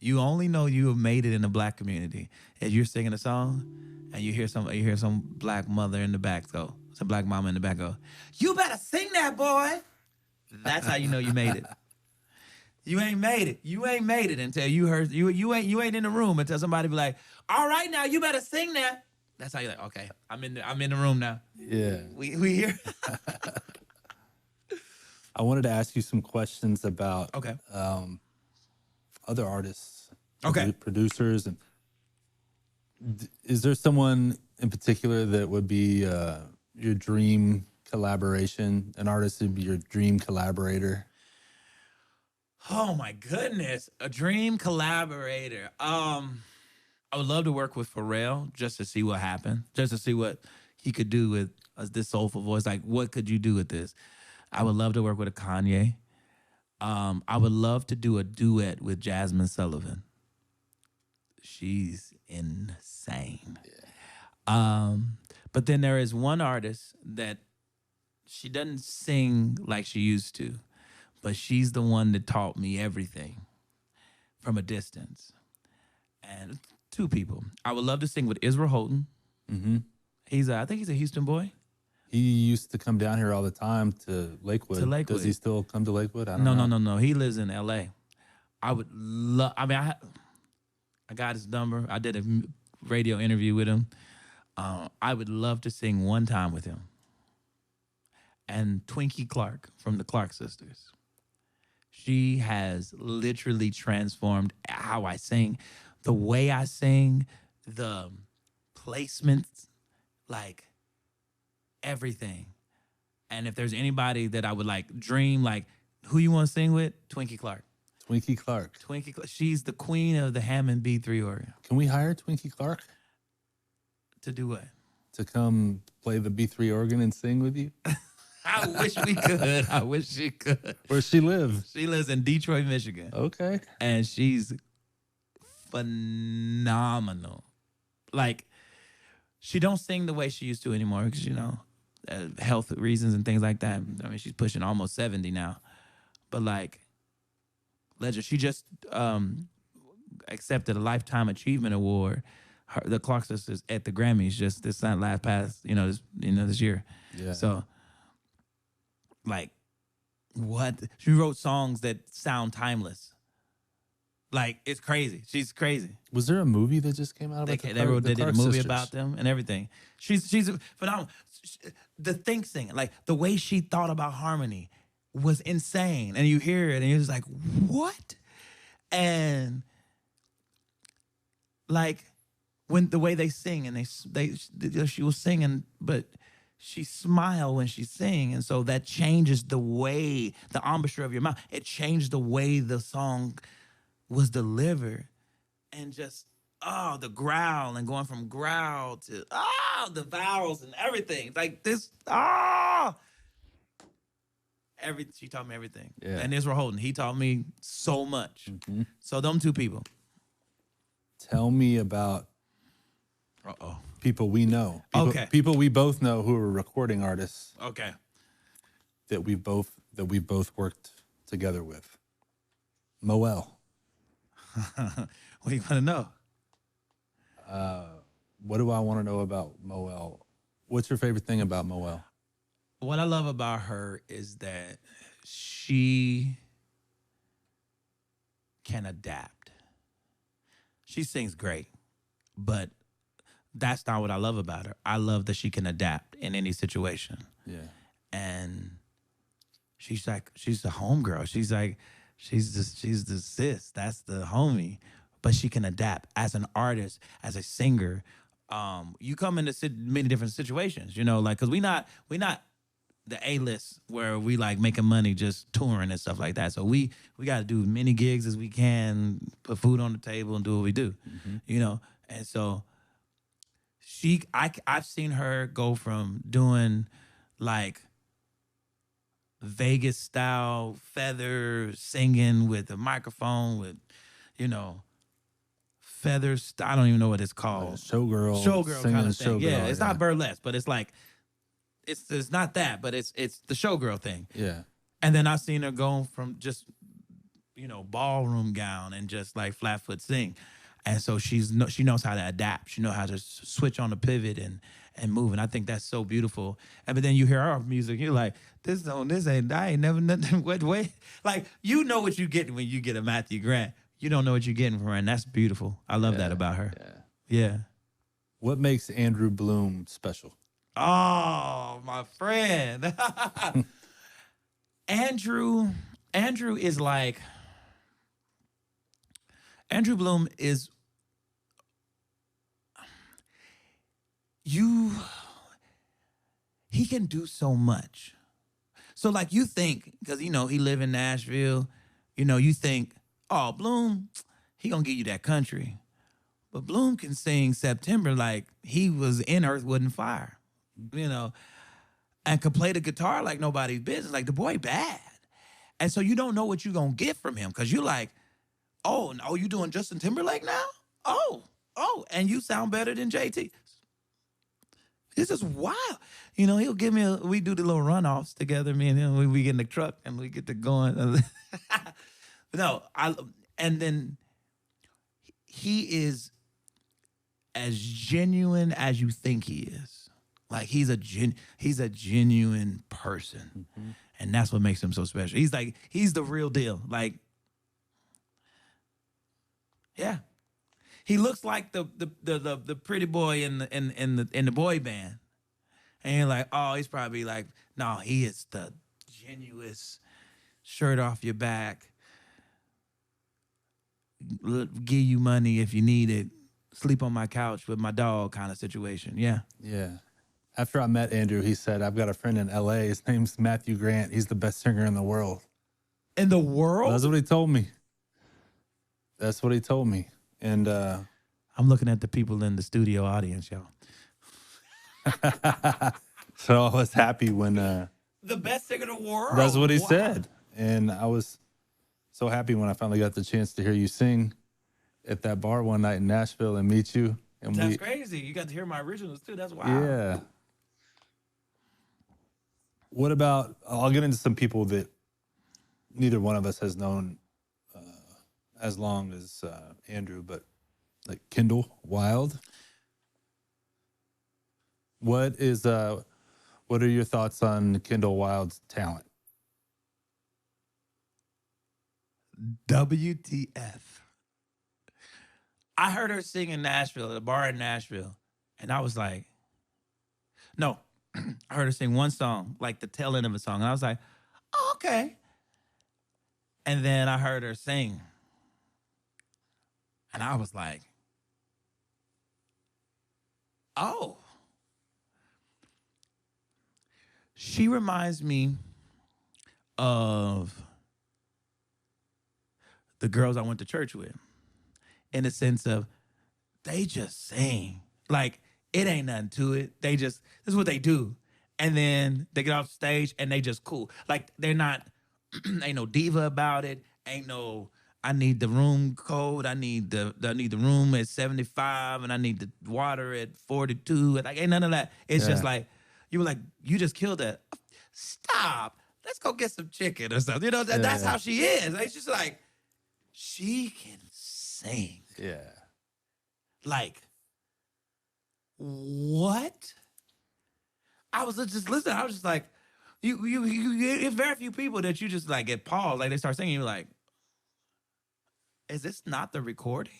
You only know you have made it in the Black community as you're singing a song and you hear some Black mother in the back go, some Black mama in the back go, you better sing that, boy. That's how you know you made it. You ain't made it. You ain't made it until you heard, you ain't in the room until somebody be like, all right, now you better sing that. That's how you're like, okay, I'm in the room now. Yeah. We here. I wanted to ask you some questions about other artists, producers, and is there someone in particular that would be your dream collaboration? An artist would be your dream collaborator? Oh my goodness, a dream collaborator. I would love to work with Pharrell just to see what happened, just to see what he could do with this soulful voice. Like, what could you do with this? I would love to work with a Kanye. I would love to do a duet with Jasmine Sullivan. She's insane. Yeah. But then there is one artist that she doesn't sing like she used to, but she's the one that taught me everything from a distance. And two people. I would love to sing with Israel Houghton. Mm-hmm. I think he's a Houston boy. He used to come down here all the time to Lakewood. Does he still come to Lakewood? I don't know. No. He lives in L.A. I would love. I mean, I got his number. I did a radio interview with him. I would love to sing one time with him. And Twinkie Clark from the Clark Sisters. She has literally transformed how I sing, the way I sing, the placements, like everything. And if there's anybody that I would like dream, like who you want to sing with, Twinkie Clark. Twinkie Clark. She's the queen of the Hammond B3 organ. Can we hire Twinkie Clark? To do what? To come play the B3 organ and sing with you? I wish we could. I wish she could. Where's she live? She lives in Detroit, Michigan. Okay. And she's phenomenal. Like, she don't sing the way she used to anymore because, health reasons and things like that. I mean, she's pushing almost 70 now. But, like, legend. She just accepted a Lifetime Achievement Award. The Clark Sisters at the Grammys just this year. Yeah. So, like, what? She wrote songs that sound timeless. Like, it's crazy. She's crazy. Was there a movie that just came out about they did a movie about them and everything. She's phenomenal. The singing, like the way she thought about harmony was insane. And you hear it and you're just like, what? And like when the way they sing and she was singing, but she smiled when she sang. And so that changes the way, the embouchure of your mouth. It changed the way the song was delivered. And just, the growl and going from growl to, the vowels and everything. Like this, she taught me everything. Yeah. And Israel Houghton, he taught me so much. Mm-hmm. So them two people. Tell me about people we know. People we both know who are recording artists. Okay. That we both worked together with? Moelle. What do you want to know? What do I want to know about Moelle? What's your favorite thing about Moelle? What I love about her is that she can adapt. She sings great, but that's not what I love about her. I love that she can adapt in any situation. Yeah. And she's the homegirl. She's the sis. That's the homie. But she can adapt as an artist, as a singer. You come into many different situations, you know, like, cause we not the A-list where we like making money just touring and stuff like that. So we got to do many gigs as we can, put food on the table and do what we do, you know? And so I've seen her go from doing like Vegas style feather singing with a microphone with, you know, feathers. I don't even know what it's called. Like showgirl kind of thing. Showgirl, Yeah, it's not burlesque, but it's like, it's not that, but it's the showgirl thing. Yeah. And then I've seen her go from just, you know, ballroom gown and just like flat foot sing. And so she knows how to adapt. She knows how to switch on the pivot and move. And I think that's so beautiful. And but then you hear our music, you're like, I ain't never nothing. Wait. Like, you know what you get when you get a Matthew Grant. You don't know what you're getting from her, and that's beautiful. I love that about her. Yeah. What makes Andrew Bloom special? Oh, my friend. Andrew is like, Andrew Bloom is, he can do so much. So like you think, because, you know, he live in Nashville, you know, you think, oh, Bloom, he gonna give you that country. But Bloom can sing September like he was in Earth, Wind, and Fire. You know, and could play the guitar like nobody's business. Like, the boy bad. And so you don't know what you're going to get from him because you're like, oh, no, you doing Justin Timberlake now? Oh, and you sound better than JT. This is wild. You know, he'll give me we do the little runoffs together, me and him. We get in the truck and we get to going. No, and then he is as genuine as you think he is. Like, he's a genuine person. And that's what makes him so special. He's the real deal. Like, yeah. He looks like the pretty boy in the boy band. And you're like, oh, he's probably like, no, he is the genuine shirt off your back. Give you money if you need it. Sleep on my couch with my dog kind of situation. Yeah. Yeah. After I met Andrew, he said, I've got a friend in LA. His name's Matthew Grant. He's the best singer in the world. In the world? That's what he told me. That's what he told me. And I'm looking at the people in the studio audience, y'all. So I was happy when the best singer in the world. That's what he said. And I was so happy when I finally got the chance to hear you sing at that bar one night in Nashville and meet you. And that's crazy. You got to hear my originals too. That's wild. Yeah. What about, I'll get into some people that neither one of us has known as long as Andrew, but like Kendall Wild. What are your thoughts on Kendall Wild's talent? WTF. I heard her sing in Nashville, at a bar in Nashville, and I was like, no. I heard her sing one song, like the tail end of a song, and I was like, oh, okay. And then I heard her sing, and I was like, oh. She reminds me of the girls I went to church with, in the sense of they just sing. Like, it ain't nothing to it. This is what they do. And then they get off stage and they just cool. Like, they're not, ain't no diva about it. Ain't no, I need the room code. I need the room at 75 and I need the water at 42. Like, ain't none of that. It's just like, you were like, you just killed that. Stop. let's go get some chicken or something. You know, that's how she is. It's just like, she can sing. Yeah. Like, what? I was just listening. I was just like, it's very few people that you just like get paused, like they start singing. You're like, is this not the recording?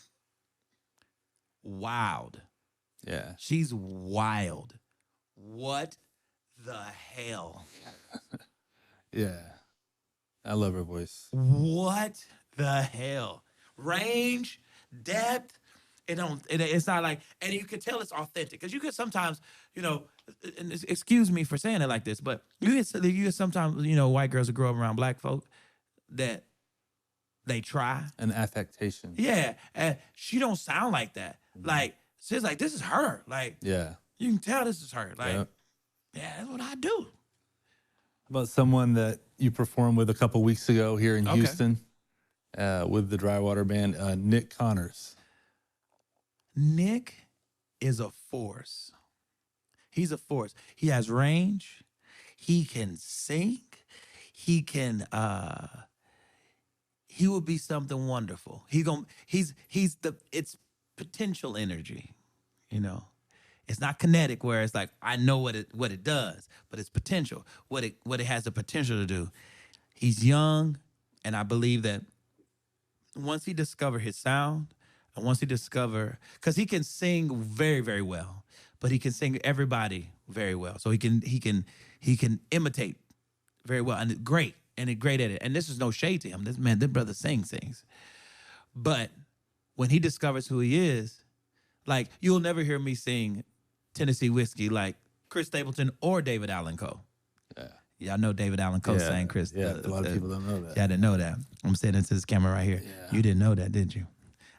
Wild. Yeah. She's wild. What the hell? Yeah. I love her voice. What the hell? Range, depth. It's not like, and you can tell it's authentic because you can sometimes, you know, and excuse me for saying it like this, but you get sometimes, you know, white girls who grow up around black folk that they try an affectation. Yeah, and she don't sound like that. Like she's like, this is her. Like, yeah, you can tell this is her. Like, yeah, that's what I do. About someone that you performed with a couple weeks ago here in Houston with the Dry Water Band, Nick Connors. Nick is a force. He's a force. He has range. He can sing. He can he will be something wonderful. It's potential energy, you know. It's not kinetic where it's like I know what it does, but it's potential. What it has the potential to do. He's young, and I believe that once he discover his sound, and once he discover, because he can sing very, very well, but he can sing everybody very well. So he can imitate very well and great at it. And this is no shade to him. This brother sings. But when he discovers who he is, like you'll never hear me sing Tennessee Whiskey like Chris Stapleton or David Allan Coe. Yeah, I know David Allan Coe sang Chris. Yeah, a lot of people don't know that. Yeah, I didn't know that. I'm saying into this camera right here. Yeah. You didn't know that, did you?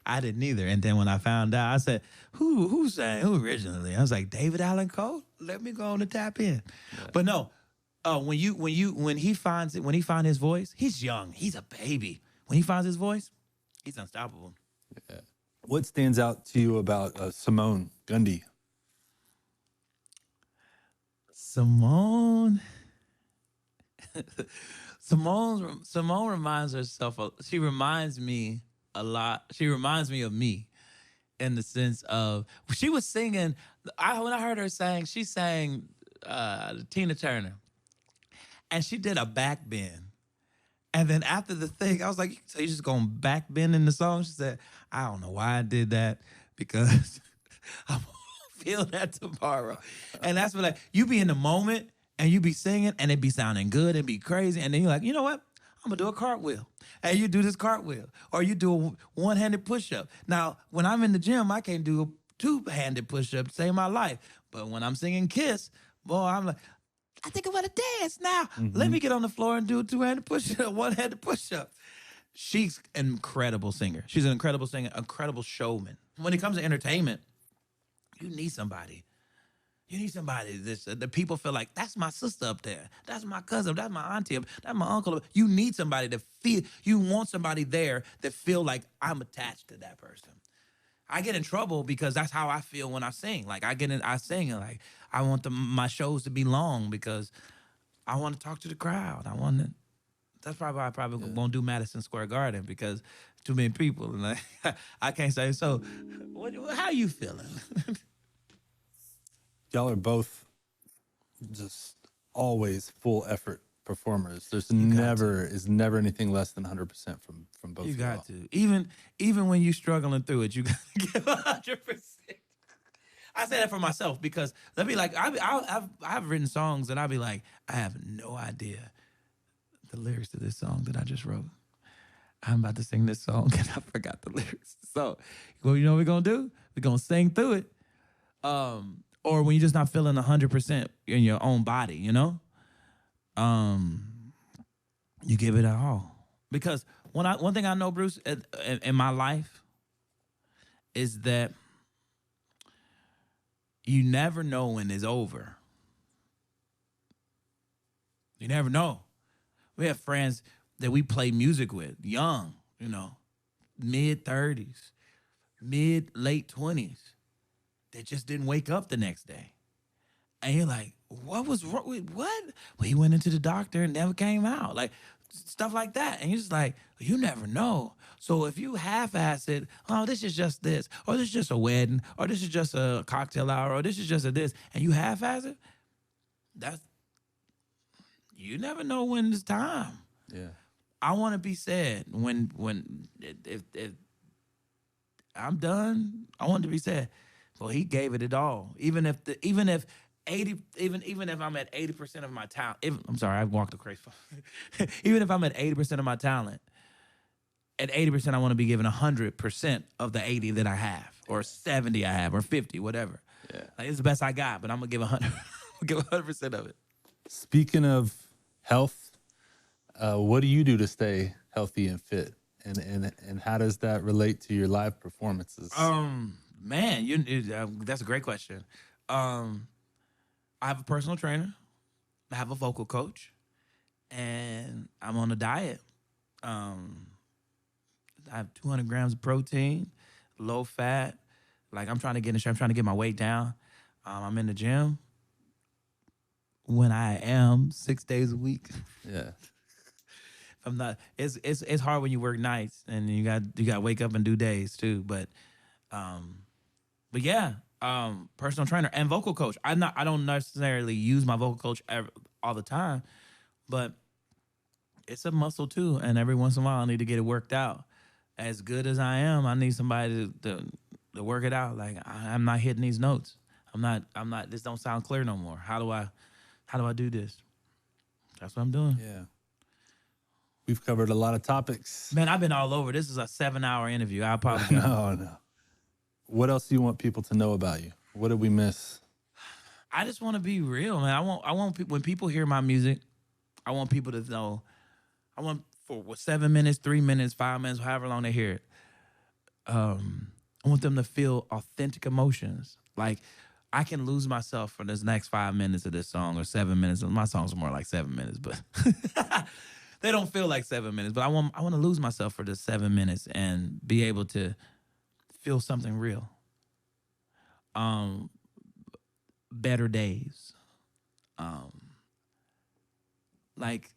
I didn't either. And then when I found out, I said, who sang who originally? I was like, David Allan Coe? Let me go on and tap in. Yeah. But no, when he finds his voice, he's young. He's a baby. When he finds his voice, he's unstoppable. Yeah. What stands out to you about Simone Gundy? Simone reminds herself. She reminds me a lot. She reminds me of me, in the sense of she was singing. When I heard her sing, she sang Tina Turner, and she did a back bend. And then after the thing, I was like, "So you just gonna back bend in the song?" She said, "I don't know why I did that because I won't feel that tomorrow." And that's what, like, you be in the moment and you be singing and it be sounding good and be crazy, and then you're like, you know what? I'm gonna do a cartwheel. And you do this cartwheel, or you do a one-handed push-up. Now, when I'm in the gym, I can't do a two-handed push-up to save my life. But when I'm singing Kiss, boy, I'm like, I think I'm gonna dance now. Mm-hmm. Let me get on the floor and do a two-handed push-up, one-handed push-up. She's an incredible singer. She's an incredible singer, incredible showman. When it comes to entertainment, you need somebody. You need somebody that people feel like, that's my sister up there. That's my cousin. That's my auntie. That's my uncle. You need somebody to feel, you want somebody there that feel like I'm attached to that person. I get in trouble because that's how I feel when I sing. Like I sing and like, I want my shows to be long because I want to talk to the crowd. That's probably why I probably won't do Madison Square Garden, because too many people. And like, I can't say, so how you feeling? Y'all are both just always full effort performers. There's never anything less than 100% from both. You got to. Even when you're struggling through it, you got to give 100%. I say that for myself because let me like I've written songs and I'll be like, I have no idea the lyrics to this song that I just wrote. I'm about to sing this song and I forgot the lyrics. So, well, you know what we're gonna do? We're gonna sing through it. Or when you're just not feeling 100% in your own body, you know? You give it all. Because one thing I know, Bruce, in my life is that you never know when it's over. You never know. We have friends that we play music with, young, you know, mid-30s, late 20s. That just didn't wake up the next day. And you're like, what was wrong with what? Well, he went into the doctor and never came out. Like stuff like that. And you're just like, you never know. So if you half-ass it, oh, this is just this, or this is just a wedding, or this is just a cocktail hour, or this is just a this, and you half-ass it, that's, you never know when it's time. Yeah. I want to be said when if I'm done, I want to be said, well, he gave it all. Even if 80, even if I'm at 80% of my talent, I'm sorry, I walked a crazy. Even if I'm at 80% of my talent, at 80%, I want to be given 100% of the 80 that I have, or 70 I have, or 50, whatever. Yeah. Like, it's the best I got, but I'm gonna give 100, give 100% of it. Speaking of health, what do you do to stay healthy and fit, and how does that relate to your live performances? Man, that's a great question. I have a personal trainer, I have a vocal coach, and I'm on a diet. I have 200 grams of protein, low fat. Like, I'm trying to get in shape. I'm trying to get my weight down. I'm in the gym when I am 6 days a week. Yeah. If I'm not, it's hard when you work nights and you got to wake up and do days too. But yeah, personal trainer and vocal coach. I don't necessarily use my vocal coach all the time, but it's a muscle too. And every once in a while, I need to get it worked out. As good as I am, I need somebody to work it out. Like, I'm not hitting these notes. I'm not. This don't sound clear no more. How do I do this? That's what I'm doing. Yeah. We've covered a lot of topics. Man, I've been all over. This is a 7-hour interview. I apologize. No. What else do you want people to know about you? What did we miss? I just want to be real, man. I want when people hear my music, I want people to know. I want for 7 minutes, 3 minutes, 5 minutes, however long they hear it. I want them to feel authentic emotions. Like, I can lose myself for this next 5 minutes of this song, or 7 minutes. My songs are more like 7 minutes, but they don't feel like 7 minutes. But I want to lose myself for this 7 minutes and be able to feel something real. Better days. Like,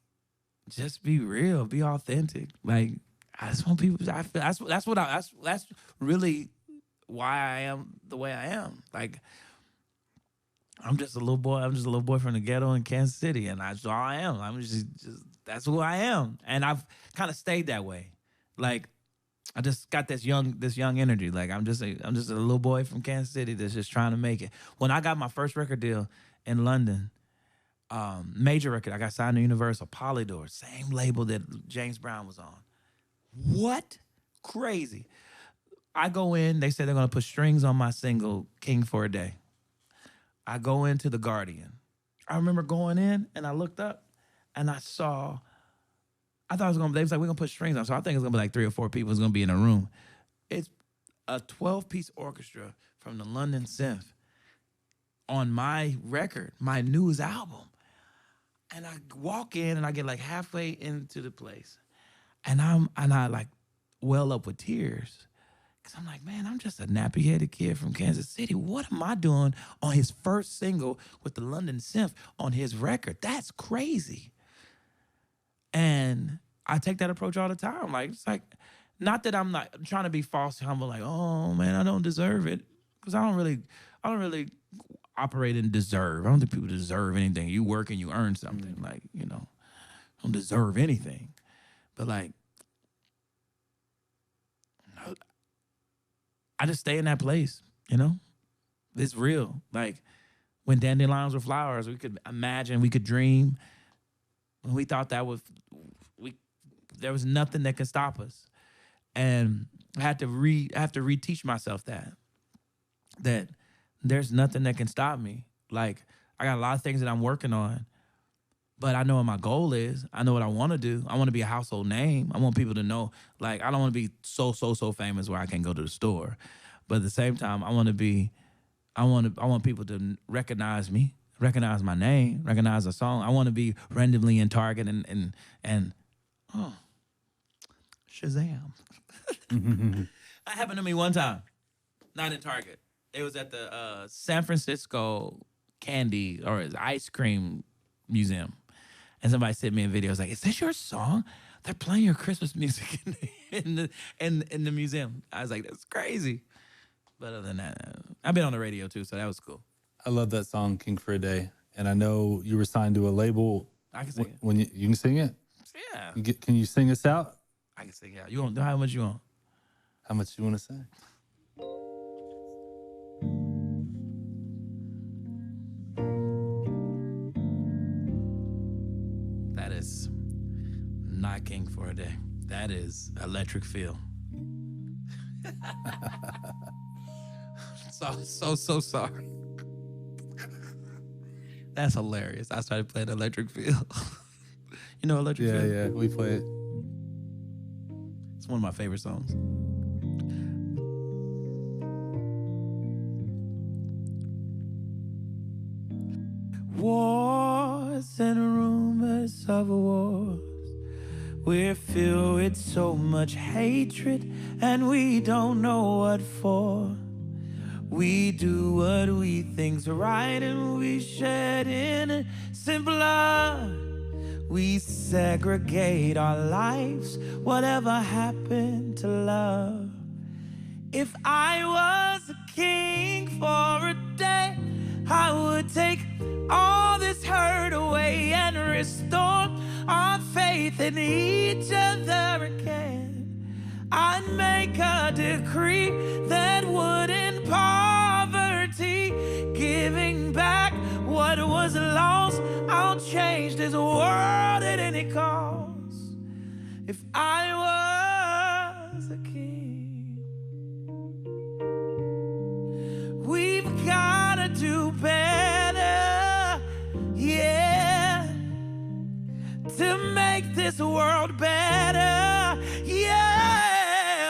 just be real, be authentic. Like, I just want people. That's really why I am the way I am. Like, I'm just a little boy. I'm just a little boy from the ghetto in Kansas City, and that's all I am. I'm just that's who I am, and I've kind of stayed that way. Like, I just got this young energy. Like, I'm just a little boy from Kansas City that's just trying to make it. When I got my first record deal in London, major record, I got signed to Universal, Polydor, same label that James Brown was on. What? Crazy. I go in, they said they're gonna put strings on my single, King for a Day. I go into The Guardian. I remember going in and I looked up and I thought it was gonna, they was like, we're gonna put strings on. So I think it's gonna be like 3 or 4 people is gonna be in a room. It's a 12-piece orchestra from the London Symphony on my record, my newest album. And I walk in and I get like halfway into the place. And I like well up with tears. Cause I'm like, man, I'm just a nappy-headed kid from Kansas City. What am I doing on his first single with the London Symphony on his record? That's crazy. And I take that approach all the time. Like, it's like, not that I'm not trying to be falsely humble, like, oh man, I don't deserve it. Cause I don't really operate in deserve. I don't think people deserve anything. You work and you earn something. Like, don't deserve anything. But like, I just stay in that place, It's real. Like, when dandelions were flowers, we could imagine, we could dream. When we thought there was nothing that could stop us. And I have to reteach myself that there's nothing that can stop me. Like, I got a lot of things that I'm working on, but I know what my goal is. I know what I want to do. I want to be a household name. I want people to know, like, I don't want to be so famous where I can't go to the store. But at the same time, I want people to recognize me, recognize my name, recognize a song. I want to be randomly in Target and Shazam. That happened to me one time. Not in Target. It was at the San Francisco candy or ice cream museum. And somebody sent me a video. I was like, "Is this your song? They're playing your Christmas music in the museum." I was like, "That's crazy." But other than that, I've been on the radio too, so that was cool. I love that song, King for a Day. And I know you were signed to a label. I can sing it. When you can sing it? Yeah. Can you sing us out? I can sing it out. You want how much you want? How much you want to sing? That is not King for a Day. That is Electric Feel. So sorry. That's hilarious. I started playing Electric Feel. You know Electric Feel? Yeah, we play it. It's one of my favorite songs. Wars and rumors of wars. We're filled with so much hatred, and we don't know what for. We do what we think's right, and we shed innocent blood. We segregate our lives. Whatever happened to love? If I was a king for a day, I would take all this hurt away and restore our faith in each other again. I'd make a decree that would end poverty, giving back what was lost. I'll change this world at any cost. If I was a king, we've gotta do better, yeah, to make this world better, yeah.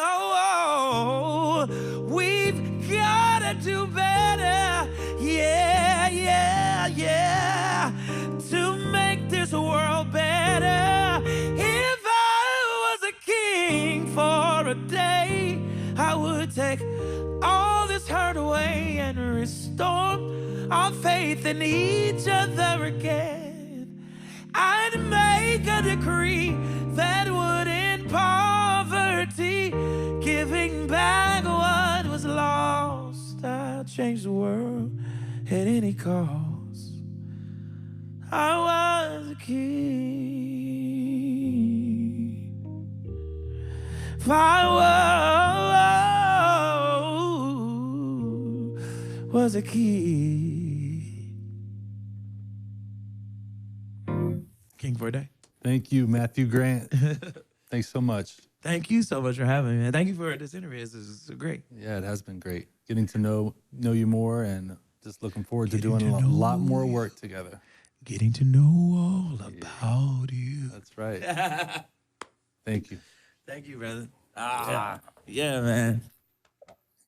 Oh, we've gotta do better, yeah, to make this world better. If I was a king for a day, I would take all this hurt away and restore our faith in each other again. I'd make a decree that would end poverty, giving back what was lost. I'll change the world at any cost. I was a king. If I was a king. King for a Day. Thank you, Matthew Grant. Thanks so much. Thank you so much for having me. Thank you for this interview. This is great. Yeah, it has been great getting to know you more, and just looking forward to doing a lot more work together. Getting to know all about you. That's right. Thank you. Thank you, brother. Yeah, man.